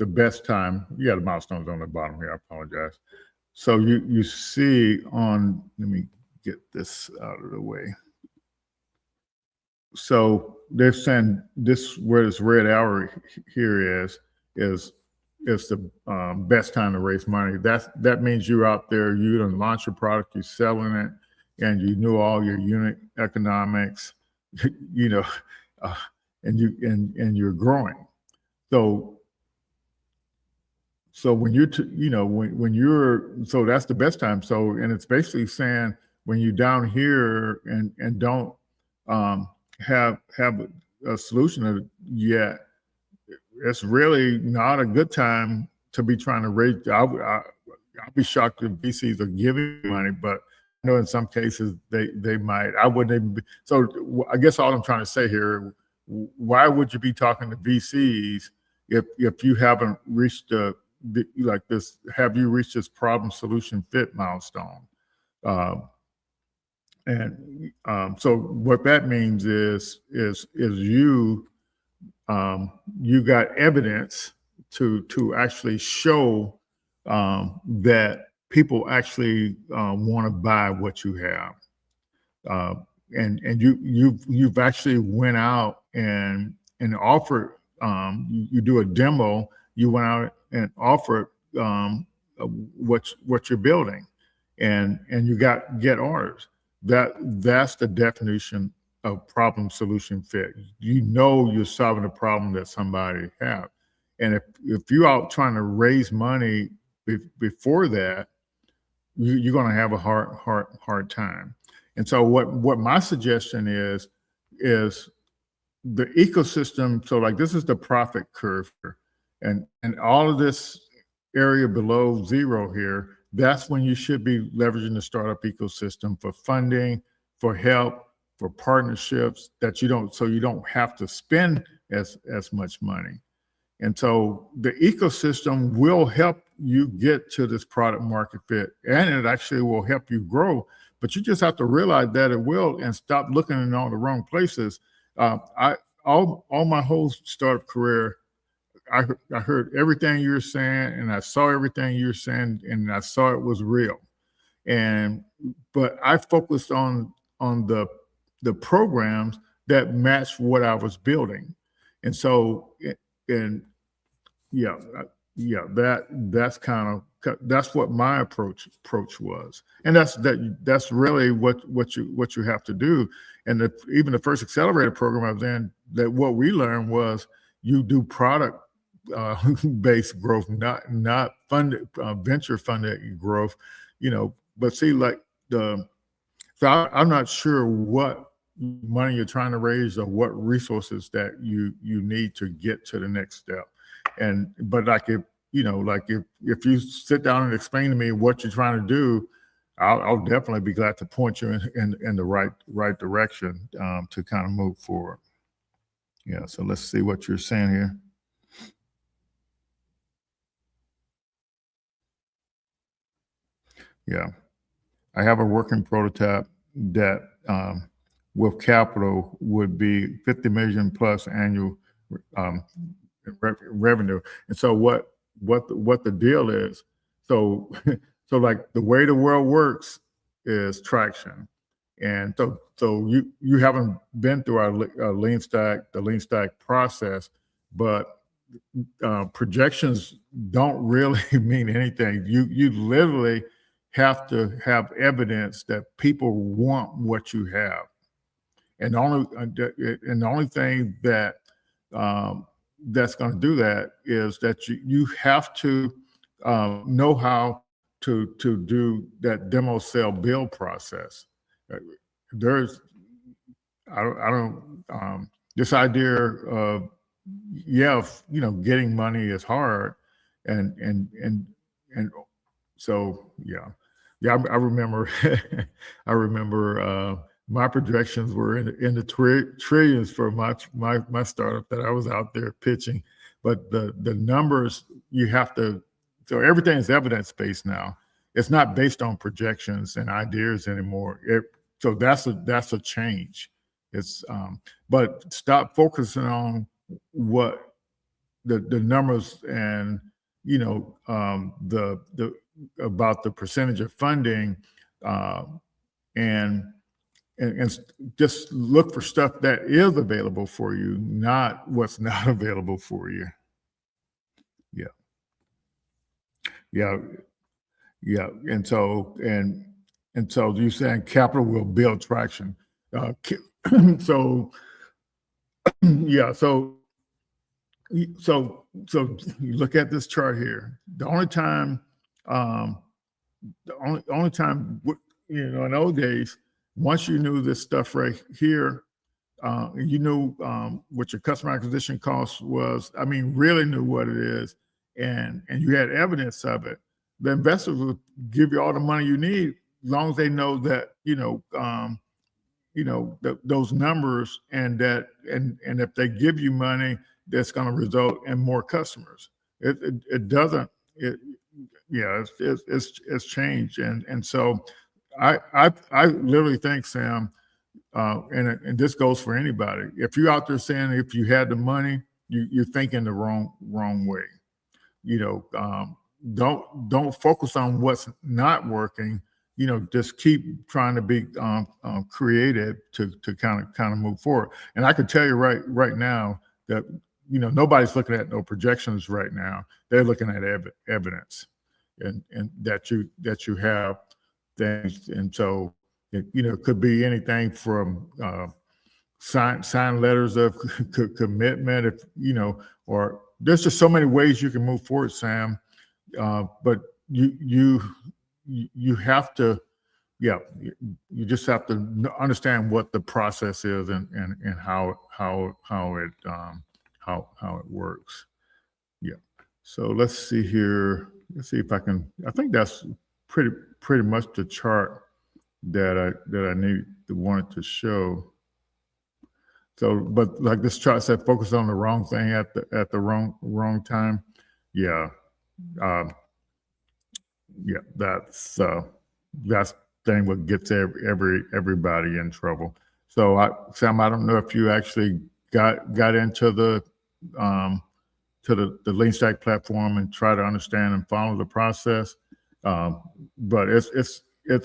best time. Yeah, the milestones on the bottom here. I apologize. So you see on, let me get this out of the way. So they're saying this, where this red arrow here is the best time to raise money. That means you're out there, you done launch your product, you're selling it, and you know all your unit economics, and you're growing. So when so that's the best time. So, and it's basically saying when you're down here and don't have a solution yet, it's really not a good time to be trying to raise. I'll be shocked if VCs are giving money, but I know in some cases they might. I wouldn't even be. So I guess all I'm trying to say here, why would you be talking to VCs if you haven't reached like this? Have you reached this problem solution fit milestone? So what that means is you you got evidence to actually show that people actually want to buy what you have, and you've actually went out and offered. You do a demo. You went out and offered what you're building, and you get orders. That's the definition of problem solution fit. You know you're solving a problem that somebody have. And if you're out trying to raise money before that, you're going to have a hard time. And so what my suggestion is the ecosystem. So like this is the profit curve here, and all of this area below zero here, that's when you should be leveraging the startup ecosystem for funding, for help, for partnerships that you don't have to spend as much money. And so the ecosystem will help you get to this product market fit, and it actually will help you grow. But you just have to realize that it will, and stop looking in all the wrong places. All my whole startup career, I heard everything you were saying, and I saw everything you were saying, and I saw it was real. But I focused on the programs that matched what I was building, and so that's what my approach was, and that's really what you have to do. And even the first accelerator program I was in, that what we learned was you do product based growth, not funded venture funded growth, But see, I'm not sure what money you're trying to raise or what resources that you need to get to the next step. But if you sit down and explain to me what you're trying to do, I'll definitely be glad to point you in the right direction to kind of move forward. Yeah. So let's see what you're saying here. Yeah, I have a working prototype that with capital would be 50 million plus annual revenue. And so what the deal is, so like the way the world works is traction. And so you haven't been through our the lean stack process, but projections don't really mean anything. You literally have to have evidence that people want what you have, and the only thing that that's going to do that is that you have to know how to do that demo sell build process. There's I don't this idea of getting money is hard, and so I remember I remember my projections were in the trillions for my startup that I was out there pitching, but the numbers you have to, so everything is evidence based now. It's not based on projections and ideas anymore. So that's a change. It's but stop focusing on what the numbers and the about the percentage of funding, and just look for stuff that is available for you, not what's not available for you. Yeah. And so you're saying capital will build traction. So you look at this chart here. The only time in old days, once you knew this stuff right here, you knew what your customer acquisition cost was. I mean, really knew what it is, and you had evidence of it. the investors will give you all the money you need as long as they know that those numbers, and if they give you money, that's going to result in more customers. It doesn't. It's changed, and so I literally think, Sam, and this goes for anybody. If you're out there saying if you had the money, you're thinking the wrong way. Don't focus on what's not working. Just keep trying to be creative to kind of move forward. And I can tell you right now that nobody's looking at no projections right now. They're looking at evidence, and that you have things. And so it could be anything from sign letters of commitment, or there's just so many ways you can move forward, Sam. But you have to, you just have to understand what the process is and how it works. Yeah. So let's see here. Let's see if I think that's pretty much the chart that I wanted to show. So, but like this chart said, focus on the wrong thing at the wrong time. Yeah. That's the thing what gets everybody in trouble. So, Sam, I don't know if you actually got into the Lean Stack platform and try to understand and follow the process. But this is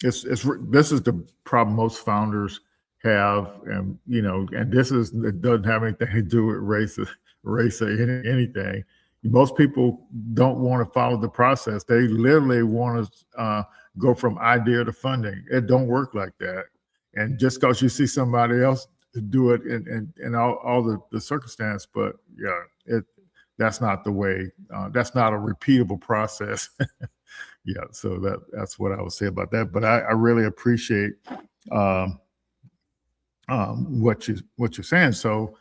the problem most founders have, and and it doesn't have anything to do with race or anything. Most people don't want to follow the process. They literally want to go from idea to funding. It don't work like that. And just because you see somebody else do it in all the circumstance, but that's not the way. That's not a repeatable process. So that's what I would say about that. But I really appreciate what you're saying. So.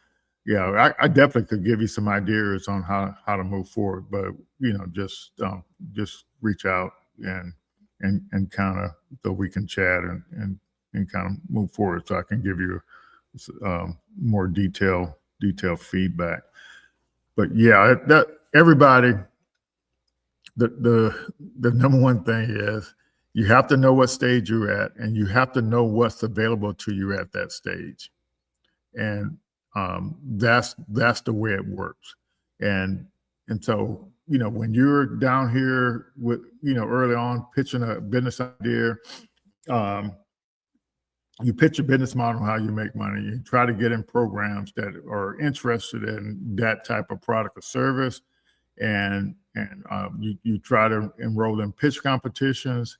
Yeah, I definitely could give you some ideas on how to move forward, but just reach out and kind of, so we can chat and kind of move forward, so I can give you more detailed feedback. But that everybody, the number one thing is you have to know what stage you're at, and you have to know what's available to you at that stage, and that's the way it works. And so, when you're down here with, early on pitching a business idea, you pitch a business model, how you make money. You try to get in programs that are interested in that type of product or service. And you try to enroll in pitch competitions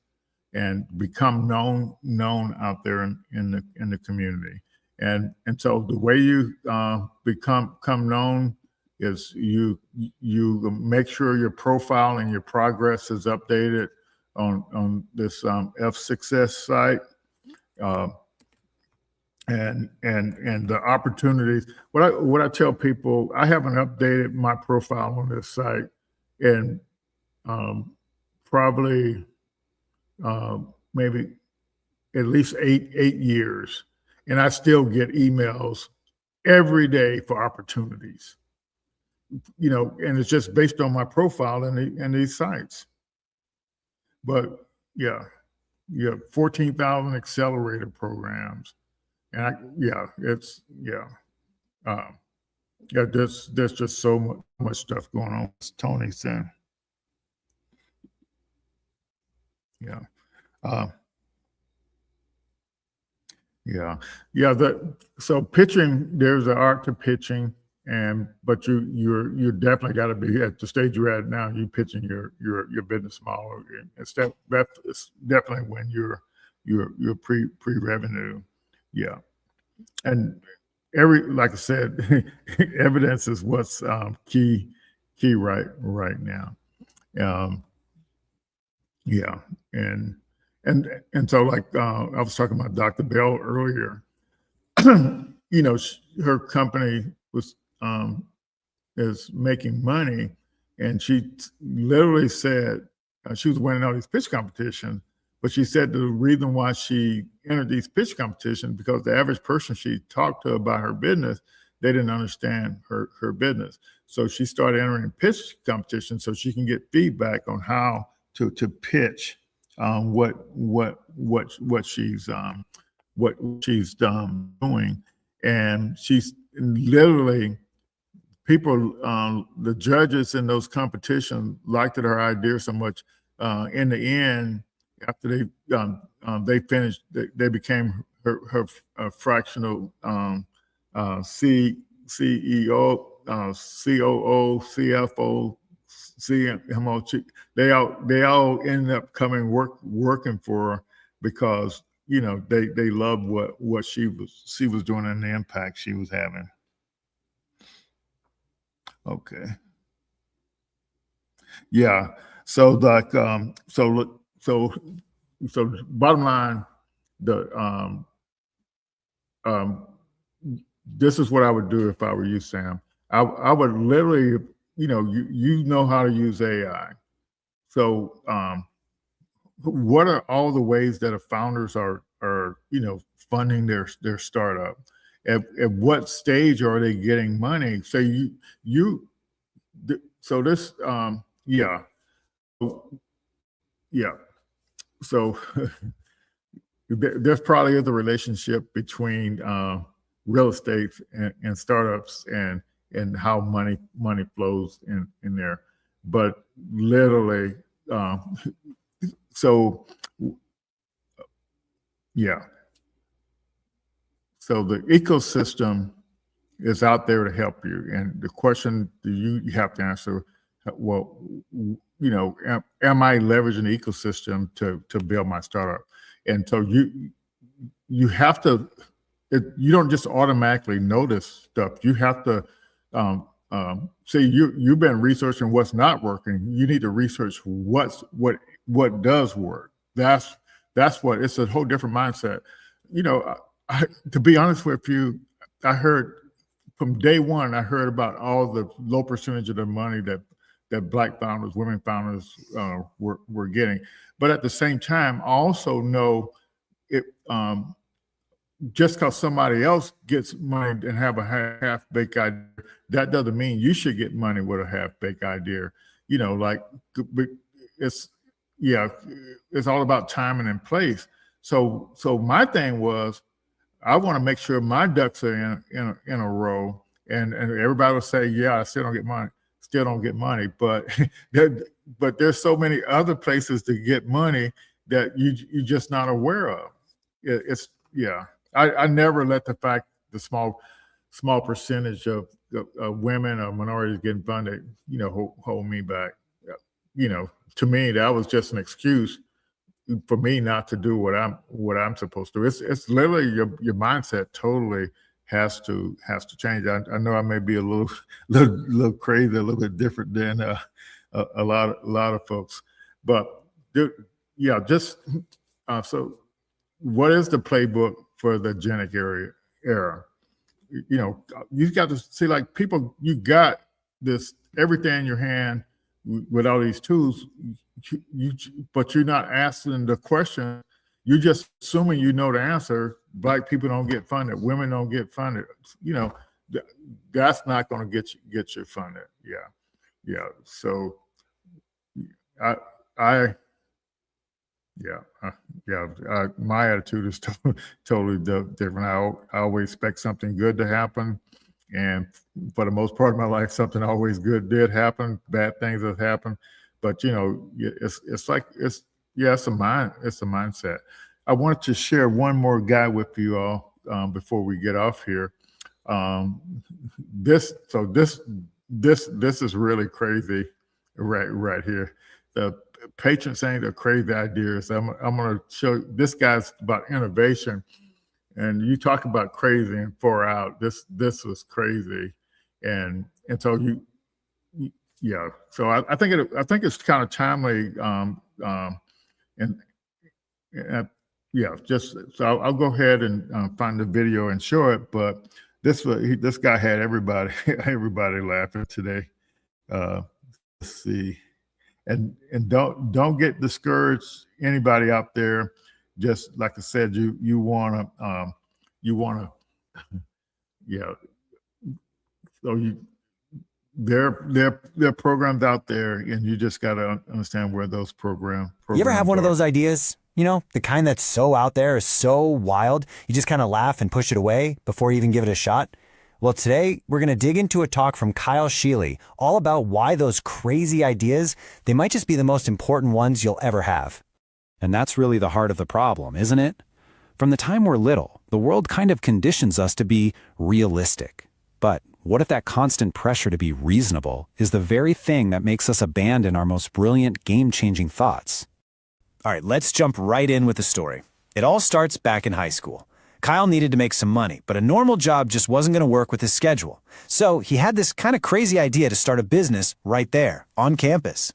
and become known out there in the community. And so the way you become known is you make sure your profile and your progress is updated on this F Success site, and the opportunities. What I tell people, I haven't updated my profile on this site in probably maybe at least eight years. And I still get emails every day for opportunities, and it's just based on my profile in these sites. But you have 14,000 accelerator programs, and there's just so much stuff going on. As Tony said, so pitching, there's an art to pitching, but you definitely got to be at the stage you're at now. You pitching your business model. That's definitely when you're pre-revenue. Yeah, and like I said, evidence is what's key right now. And so, like I was talking about Dr. Bell earlier, her company is making money, And she literally said she was winning all these pitch competitions, but she said the reason why she entered these pitch competitions because the average person she talked to about her business, they didn't understand her business. So she started entering pitch competitions so she can get feedback on how to pitch what she's doing, and she's literally people, the judges in those competitions liked her idea so much. In the end, after they finished, they became her fractional CEO, COO, CFO, CMO. They all ended up coming working for her because they loved what she was doing and the impact she was having. Okay. Yeah. So like so bottom line, the this is what I would do if I were you, Sam. I would literally, you know how to use AI. So what are all the ways that founders are funding their startup? At what stage are they getting money? So so this yeah. Yeah. So there's probably is a relationship between real estate and startups and how money flows in there. But literally, so yeah. So the ecosystem is out there to help you. And the question that you have to answer, well, am I leveraging the ecosystem to build my startup? And so you have to, you don't just automatically notice stuff. You have to say you've been researching what's not working. You need to research what does work. That's what, it's a whole different mindset. To be honest with you, I heard from day one, I heard about all the low percentage of the money that Black founders, women founders were getting. But at the same time, I also know it. Just because somebody else gets money and have a half-baked idea, that doesn't mean you should get money with a half-baked idea. It's it's all about timing and place. So my thing was, I want to make sure my ducks are in a row, and everybody will say, yeah, I still don't get money, but there's so many other places to get money that you're just not aware of. I never let the small percentage of women or minorities getting funded, hold me back. To me, that was just an excuse for me not to do what I'm supposed to. It's literally your mindset totally has to change. I know I may be a little crazy, a little bit different than a lot of folks, but so what is the playbook for the genic era? You got to see, like, people, you got this everything in your hand with all these tools, but you're not asking the question. You're just assuming you know the answer. Black people don't get funded. Women don't get funded. That's not going to get you funded. Yeah. So my attitude is totally different. I always expect something good to happen, and for the most part of my life, something always good did happen. Bad things have happened, but it's a mindset. I wanted to share one more guy with you all before we get off here. This is really crazy, right here. The patron saying the crazy ideas. I'm going to show you, this guy's about innovation, and you talk about crazy and far out. This was crazy, and so So I think it's kind of timely, just so I'll go ahead and find the video and show it. But this guy had everybody laughing today. Let's see. And don't get discouraged. Anybody out there, just like I said, you wanna yeah. So there are programs out there, and you just gotta understand where those programs. You ever have one of are. those ideas? You know, the kind that's so out there, so wild, you just kind of laugh and push it away before you even give it a shot? Well, today we're going to dig into a talk from Kyle Sheely all about why those crazy ideas, they might just be the most important ones you'll ever have. And that's really the heart of the problem, isn't it? From the time we're little, the world kind of conditions us to be realistic. But what if that constant pressure to be reasonable is the very thing that makes us abandon our most brilliant, game-changing thoughts? All right, let's jump right in with the story. It all starts back in high school. Kyle needed to make some money, but a normal job just wasn't going to work with his schedule. So he had this kind of crazy idea to start a business right there, on campus.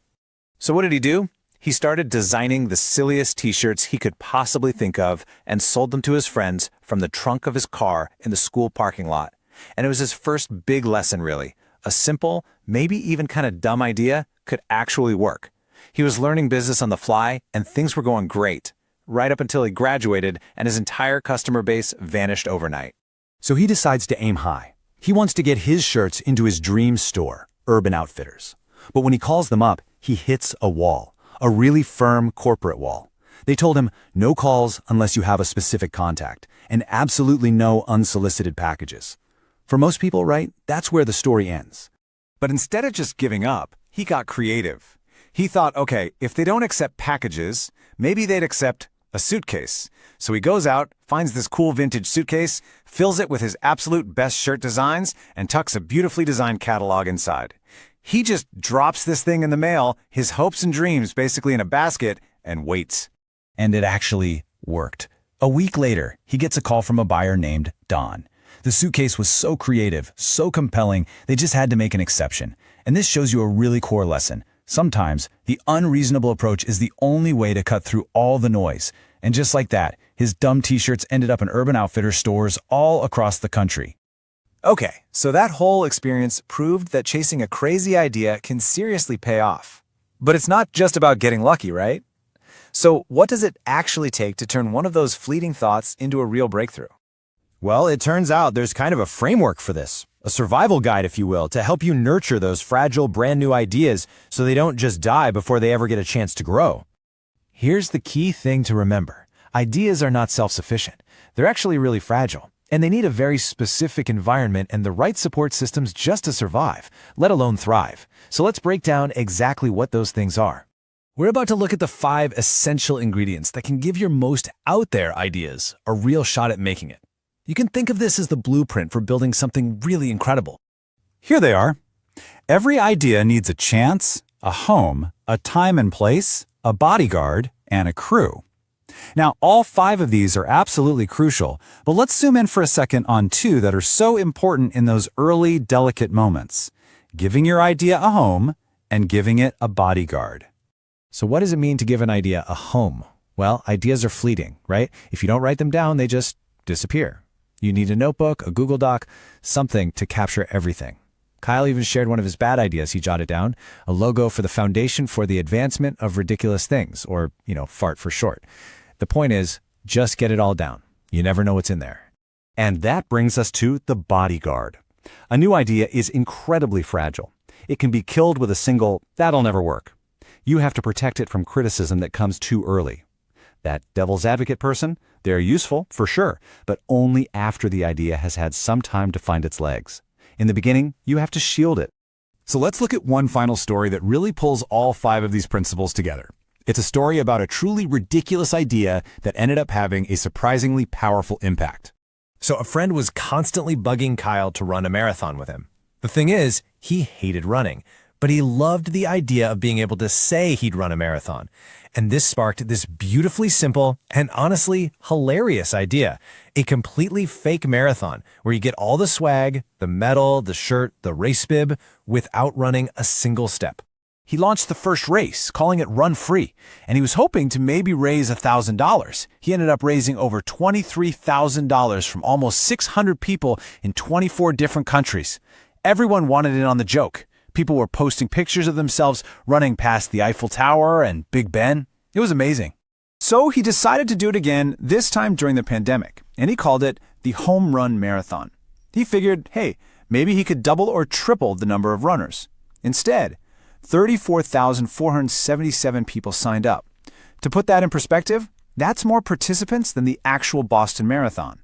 So what did he do? He started designing the silliest t-shirts he could possibly think of and sold them to his friends from the trunk of his car in the school parking lot. And it was his first big lesson, really. A simple, maybe even kind of dumb idea could actually work. He was learning business on the fly, and things were going great, right up until he graduated and his entire customer base vanished overnight. So he decides to aim high. He wants to get his shirts into his dream store, Urban Outfitters. But when he calls them up, he hits a wall, a really firm corporate wall. They told him no calls unless you have a specific contact, and absolutely no unsolicited packages. For most people, right, that's where the story ends. But instead of just giving up, he got creative. He thought, okay, if they don't accept packages, maybe they'd accept a suitcase. So he goes out, finds this cool vintage suitcase, fills it with his absolute best shirt designs, and tucks a beautifully designed catalog inside. He just drops this thing in the mail, his hopes and dreams basically in a basket, and waits. And it actually worked. A week later, he gets a call from a buyer named Don. The suitcase was so creative, so compelling, they just had to make an exception. And this shows you a really core lesson. Sometimes, the unreasonable approach is the only way to cut through all the noise. And just like that, his dumb t-shirts ended up in Urban Outfitters stores all across the country. Okay, so that whole experience proved that chasing a crazy idea can seriously pay off. But it's not just about getting lucky, right? So what does it actually take to turn one of those fleeting thoughts into a real breakthrough? Well, it turns out there's kind of a framework for this. A survival guide, if you will, to help you nurture those fragile, brand new ideas so they don't just die before they ever get a chance to grow. Here's the key thing to remember. Ideas are not self-sufficient. They're actually really fragile, and they need a very specific environment and the right support systems just to survive, let alone thrive. So let's break down exactly what those things are. We're about to look at the 5 essential ingredients that can give your most out there ideas a real shot at making it. You can think of this as the blueprint for building something really incredible. Here they are. Every idea needs a chance, a home, a time and place, a bodyguard, and a crew. Now, all 5 of these are absolutely crucial, but let's zoom in for a second on 2 that are so important in those early, delicate moments: giving your idea a home and giving it a bodyguard. So what does it mean to give an idea a home? Well, ideas are fleeting, right? If you don't write them down, they just disappear. You need a notebook, a Google Doc, something to capture everything. Kyle even shared one of his bad ideas he jotted down, a logo for the Foundation for the Advancement of Ridiculous Things, or, FART for short. The point is, just get it all down. You never know what's in there. And that brings us to the bodyguard. A new idea is incredibly fragile. It can be killed with a single, "that'll never work." You have to protect it from criticism that comes too early. That devil's advocate person, they're useful, for sure, but only after the idea has had some time to find its legs. In the beginning, you have to shield it. So let's look at one final story that really pulls all 5 of these principles together. It's a story about a truly ridiculous idea that ended up having a surprisingly powerful impact. So a friend was constantly bugging Kyle to run a marathon with him. The thing is, he hated running, but he loved the idea of being able to say he'd run a marathon. And this sparked this beautifully simple and honestly hilarious idea: a completely fake marathon where you get all the swag, the medal, the shirt, the race bib, without running a single step. He launched the first race, calling it Run Free, and he was hoping to maybe raise $1,000. He ended up raising over $23,000 from almost 600 people in 24 different countries. Everyone wanted in on the joke. People were posting pictures of themselves running past the Eiffel Tower and Big Ben. It was amazing. So he decided to do it again, this time during the pandemic, and he called it the Home Run Marathon. He figured, hey, maybe he could double or triple the number of runners. Instead, 34,477 people signed up. To put that in perspective, that's more participants than the actual Boston Marathon.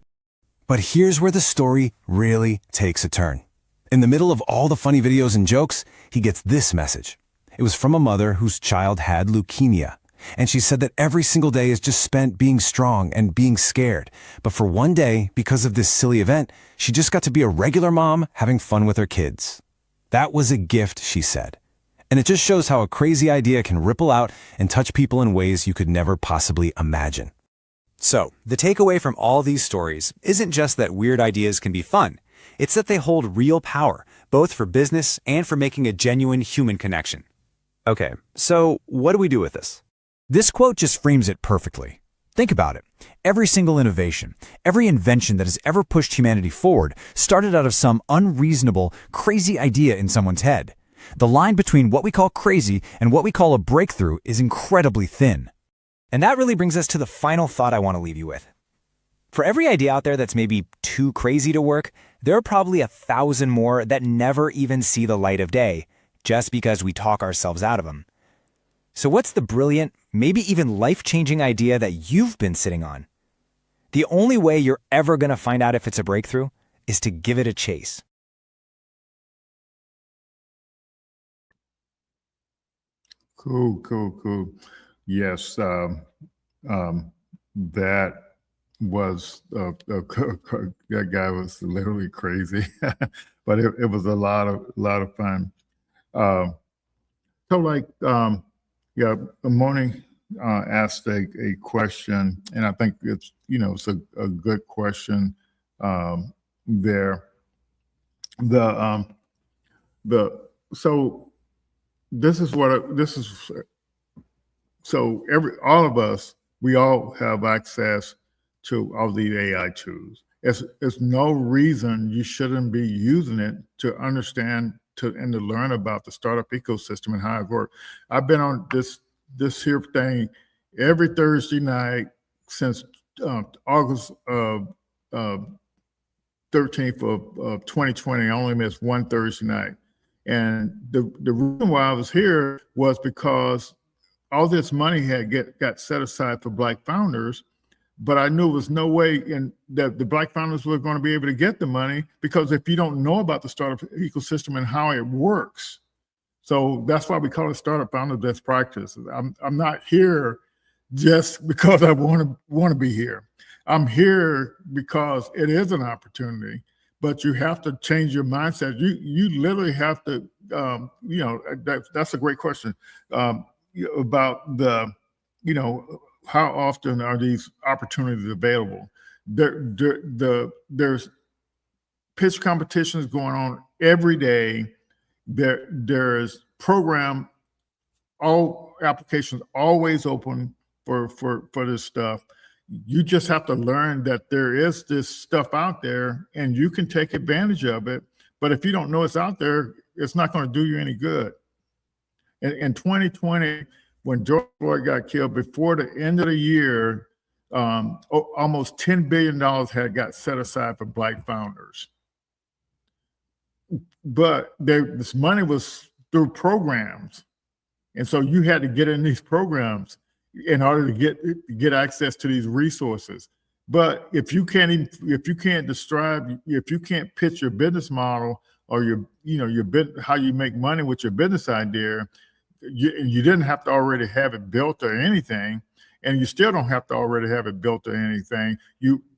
But here's where the story really takes a turn. In the middle of all the funny videos and jokes, he gets this message. It was from a mother whose child had leukemia. And she said that every single day is just spent being strong and being scared. But for one day, because of this silly event, she just got to be a regular mom having fun with her kids. That was a gift, she said. And it just shows how a crazy idea can ripple out and touch people in ways you could never possibly imagine. So, the takeaway from all these stories isn't just that weird ideas can be fun. It's that they hold real power, both for business and for making a genuine human connection. Okay, so what do we do with this? This quote just frames it perfectly. Think about it. Every single innovation, every invention that has ever pushed humanity forward started out of some unreasonable, crazy idea in someone's head. The line between what we call crazy and what we call a breakthrough is incredibly thin. And that really brings us to the final thought I want to leave you with. For every idea out there that's maybe too crazy to work, there are probably 1,000 more that never even see the light of day, just because we talk ourselves out of them. So what's the brilliant, maybe even life-changing idea that you've been sitting on? The only way you're ever going to find out if it's a breakthrough is to give it a chase. Cool. Yes, that was that guy was literally crazy, but it was a lot of fun. So like, yeah, Moni asked a question, and I think it's it's a good question there. So this is so all of us, we all have access to all these AI tools. It's no reason you shouldn't be using it to understand and to learn about the startup ecosystem and how it works. I've been on this here thing every Thursday night since August 13th of 2020. I only missed one Thursday night. And the reason why I was here was because all this money got set aside for Black founders, but I knew there was no way that the Black founders were going to be able to get the money, because if you don't know about the startup ecosystem and how it works, so that's why we call it Startup Founder Best Practices. I'm not here just because I want to be here. I'm here because it is an opportunity, but you have to change your mindset. You literally have to, that's a great question about how often are these opportunities available? There's pitch competitions going on every day. There's all applications always open for this stuff. You just have to learn that there is this stuff out there and you can take advantage of it. But if you don't know it's out there, it's not going to do you any good. In 2020, when George Floyd got killed, before the end of the year, almost $10 billion had got set aside for Black founders. But this money was through programs. And so you had to get in these programs in order to get access to these resources. But if you can't pitch your business model or how you make money with your business idea, you didn't have to already have it built or anything, and you still don't have to already have it built or anything.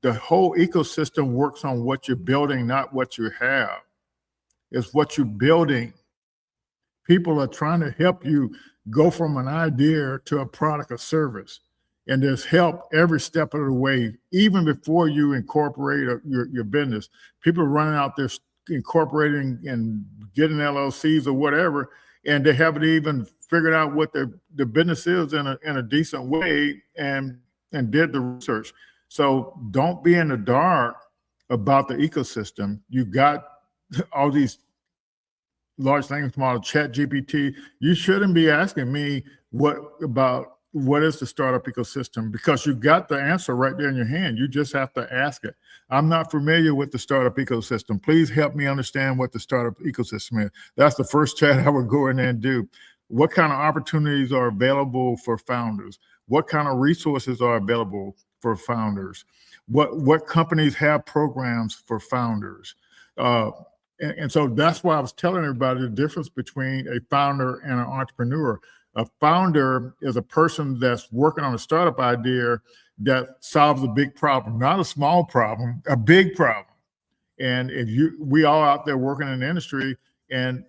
The whole ecosystem works on what you're building, not what you have. It's what you're building. People are trying to help you go from an idea to a product or service. And there's help every step of the way, even before you incorporate your business. People are running out there incorporating and getting LLCs or whatever, and they haven't even figured out what the business is in a decent way and did the research. So don't be in the dark about the ecosystem. You got all these large language model, Chat GPT, you shouldn't be asking me what is the startup ecosystem, because you got the answer right there in your hand. You just have to ask it. I'm not familiar with the startup ecosystem. Please help me understand what the startup ecosystem is. That's the first chat I would go in there and do. What kind of opportunities are available for founders? What kind of resources are available for founders? What companies have programs for founders? And so that's why I was telling everybody the difference between a founder and an entrepreneur. A founder is a person that's working on a startup idea that solves a big problem, not a small problem, a big problem. And we all out there working in the industry and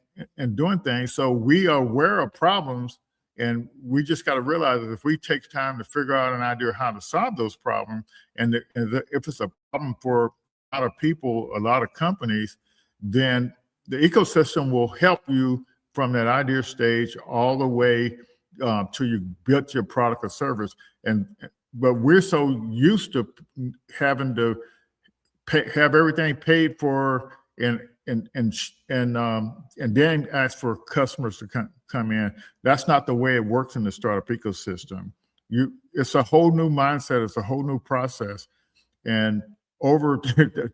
doing things, so we are aware of problems, and we just got to realize that if we take time to figure out an idea how to solve those problems, if it's a problem for a lot of people, a lot of companies, then the ecosystem will help you from that idea stage all the way till you build your product or service. But we're so used to having to have everything paid for and then ask for customers to come in. That's not the way it works in the startup ecosystem. It's a whole new mindset. It's a whole new process. And over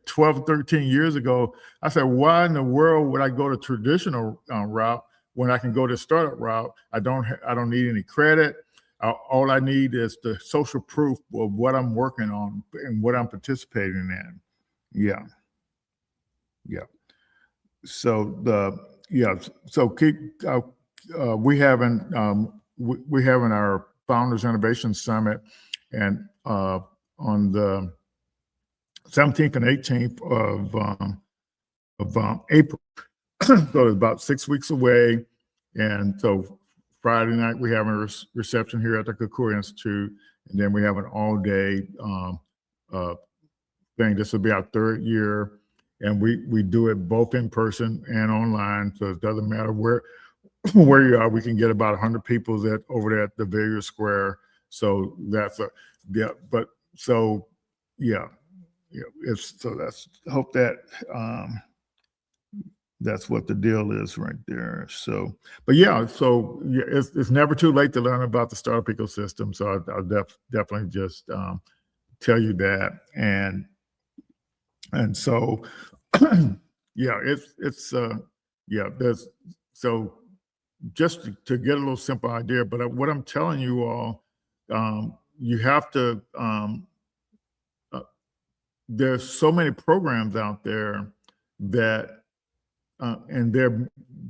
12, 13 years ago, I said, why in the world would I go the traditional route when I can go the startup route? I don't need any credit. All I need is the social proof of what I'm working on and what I'm participating in. Yeah. So we having our Founders Innovation Summit, and on the 17th and 18th of April. So it's about 6 weeks away, and so Friday night we have a reception here at the Kukui Institute, and then we have an all-day thing. This will be our third year, and we do it both in person and online. So it doesn't matter where you are. We can get about 100 people over there at the Villiers Square. So that's hope that that's what the deal is right there. So, it's never too late to learn about the startup ecosystem. So I'll definitely just tell you that. And so, there's so just to get a little simple idea. But what I'm telling you all, you have to. There's so many programs out there that, and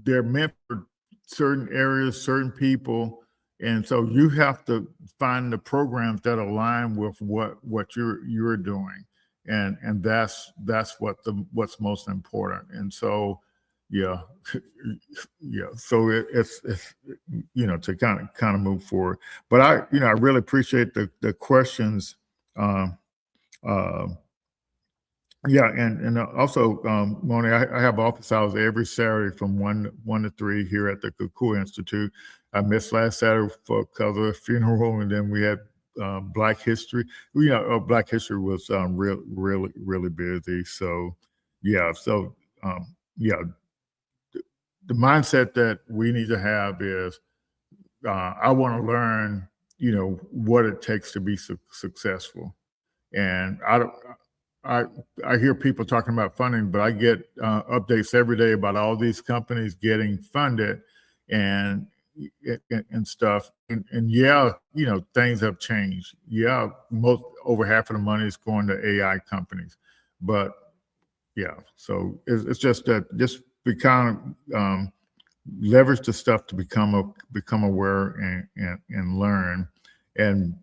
they're meant for certain areas, certain people, and so you have to find the programs that align with what you're doing, and that's what's most important. And so, so it's to kind of move forward. But I really appreciate the questions. And also, Moni, I have office hours every Saturday from 1 to 3 here at the Kukui Institute. I missed last Saturday because of a funeral, and then we had Black History. Black History was really busy. So, the mindset that we need to have is, I want to learn, what it takes to be successful, and I hear people talking about funding, but I get updates every day about all these companies getting funded and stuff. And things have changed. Over half of the money is going to AI companies. But so it's just that we kind of leverage the stuff to become aware and learn. And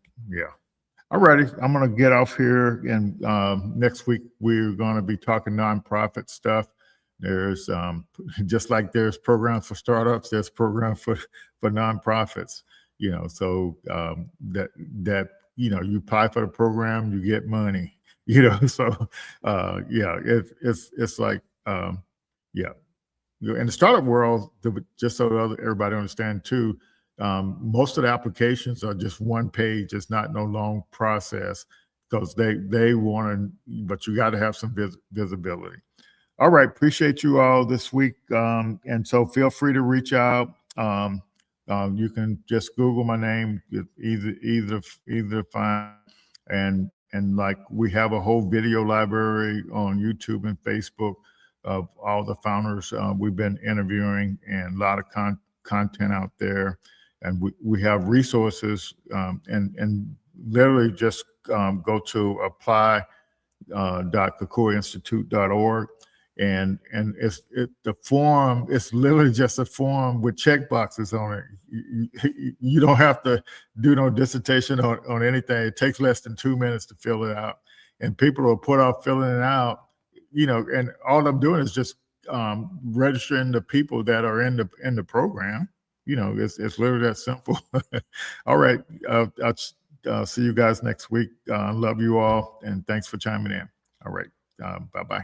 Alrighty, I'm going to get off here, and next week we're going to be talking nonprofit stuff. There's just like there's programs for startups, there's programs for nonprofits. So that you apply for the program, you get money. So it's like in the startup world, just so everybody understand too. Most of the applications are just one page. It's not no long process because they want to, but you got to have some visibility. All right. Appreciate you all this week. And so feel free to reach out. You can just Google my name, either find, and like we have a whole video library on YouTube and Facebook of all the founders we've been interviewing, and a lot of content out there. And we have resources, and literally just go to apply.kakuainstitute.org. And the form, it's literally just a form with check boxes on it. You don't have to do no dissertation on anything. It takes less than 2 minutes to fill it out. And people will put off filling it out, and all I'm doing is just registering the people that are in the program. It's literally that simple. All right. I'll see you guys next week. Love you all, and thanks for chiming in. All right. Bye-bye.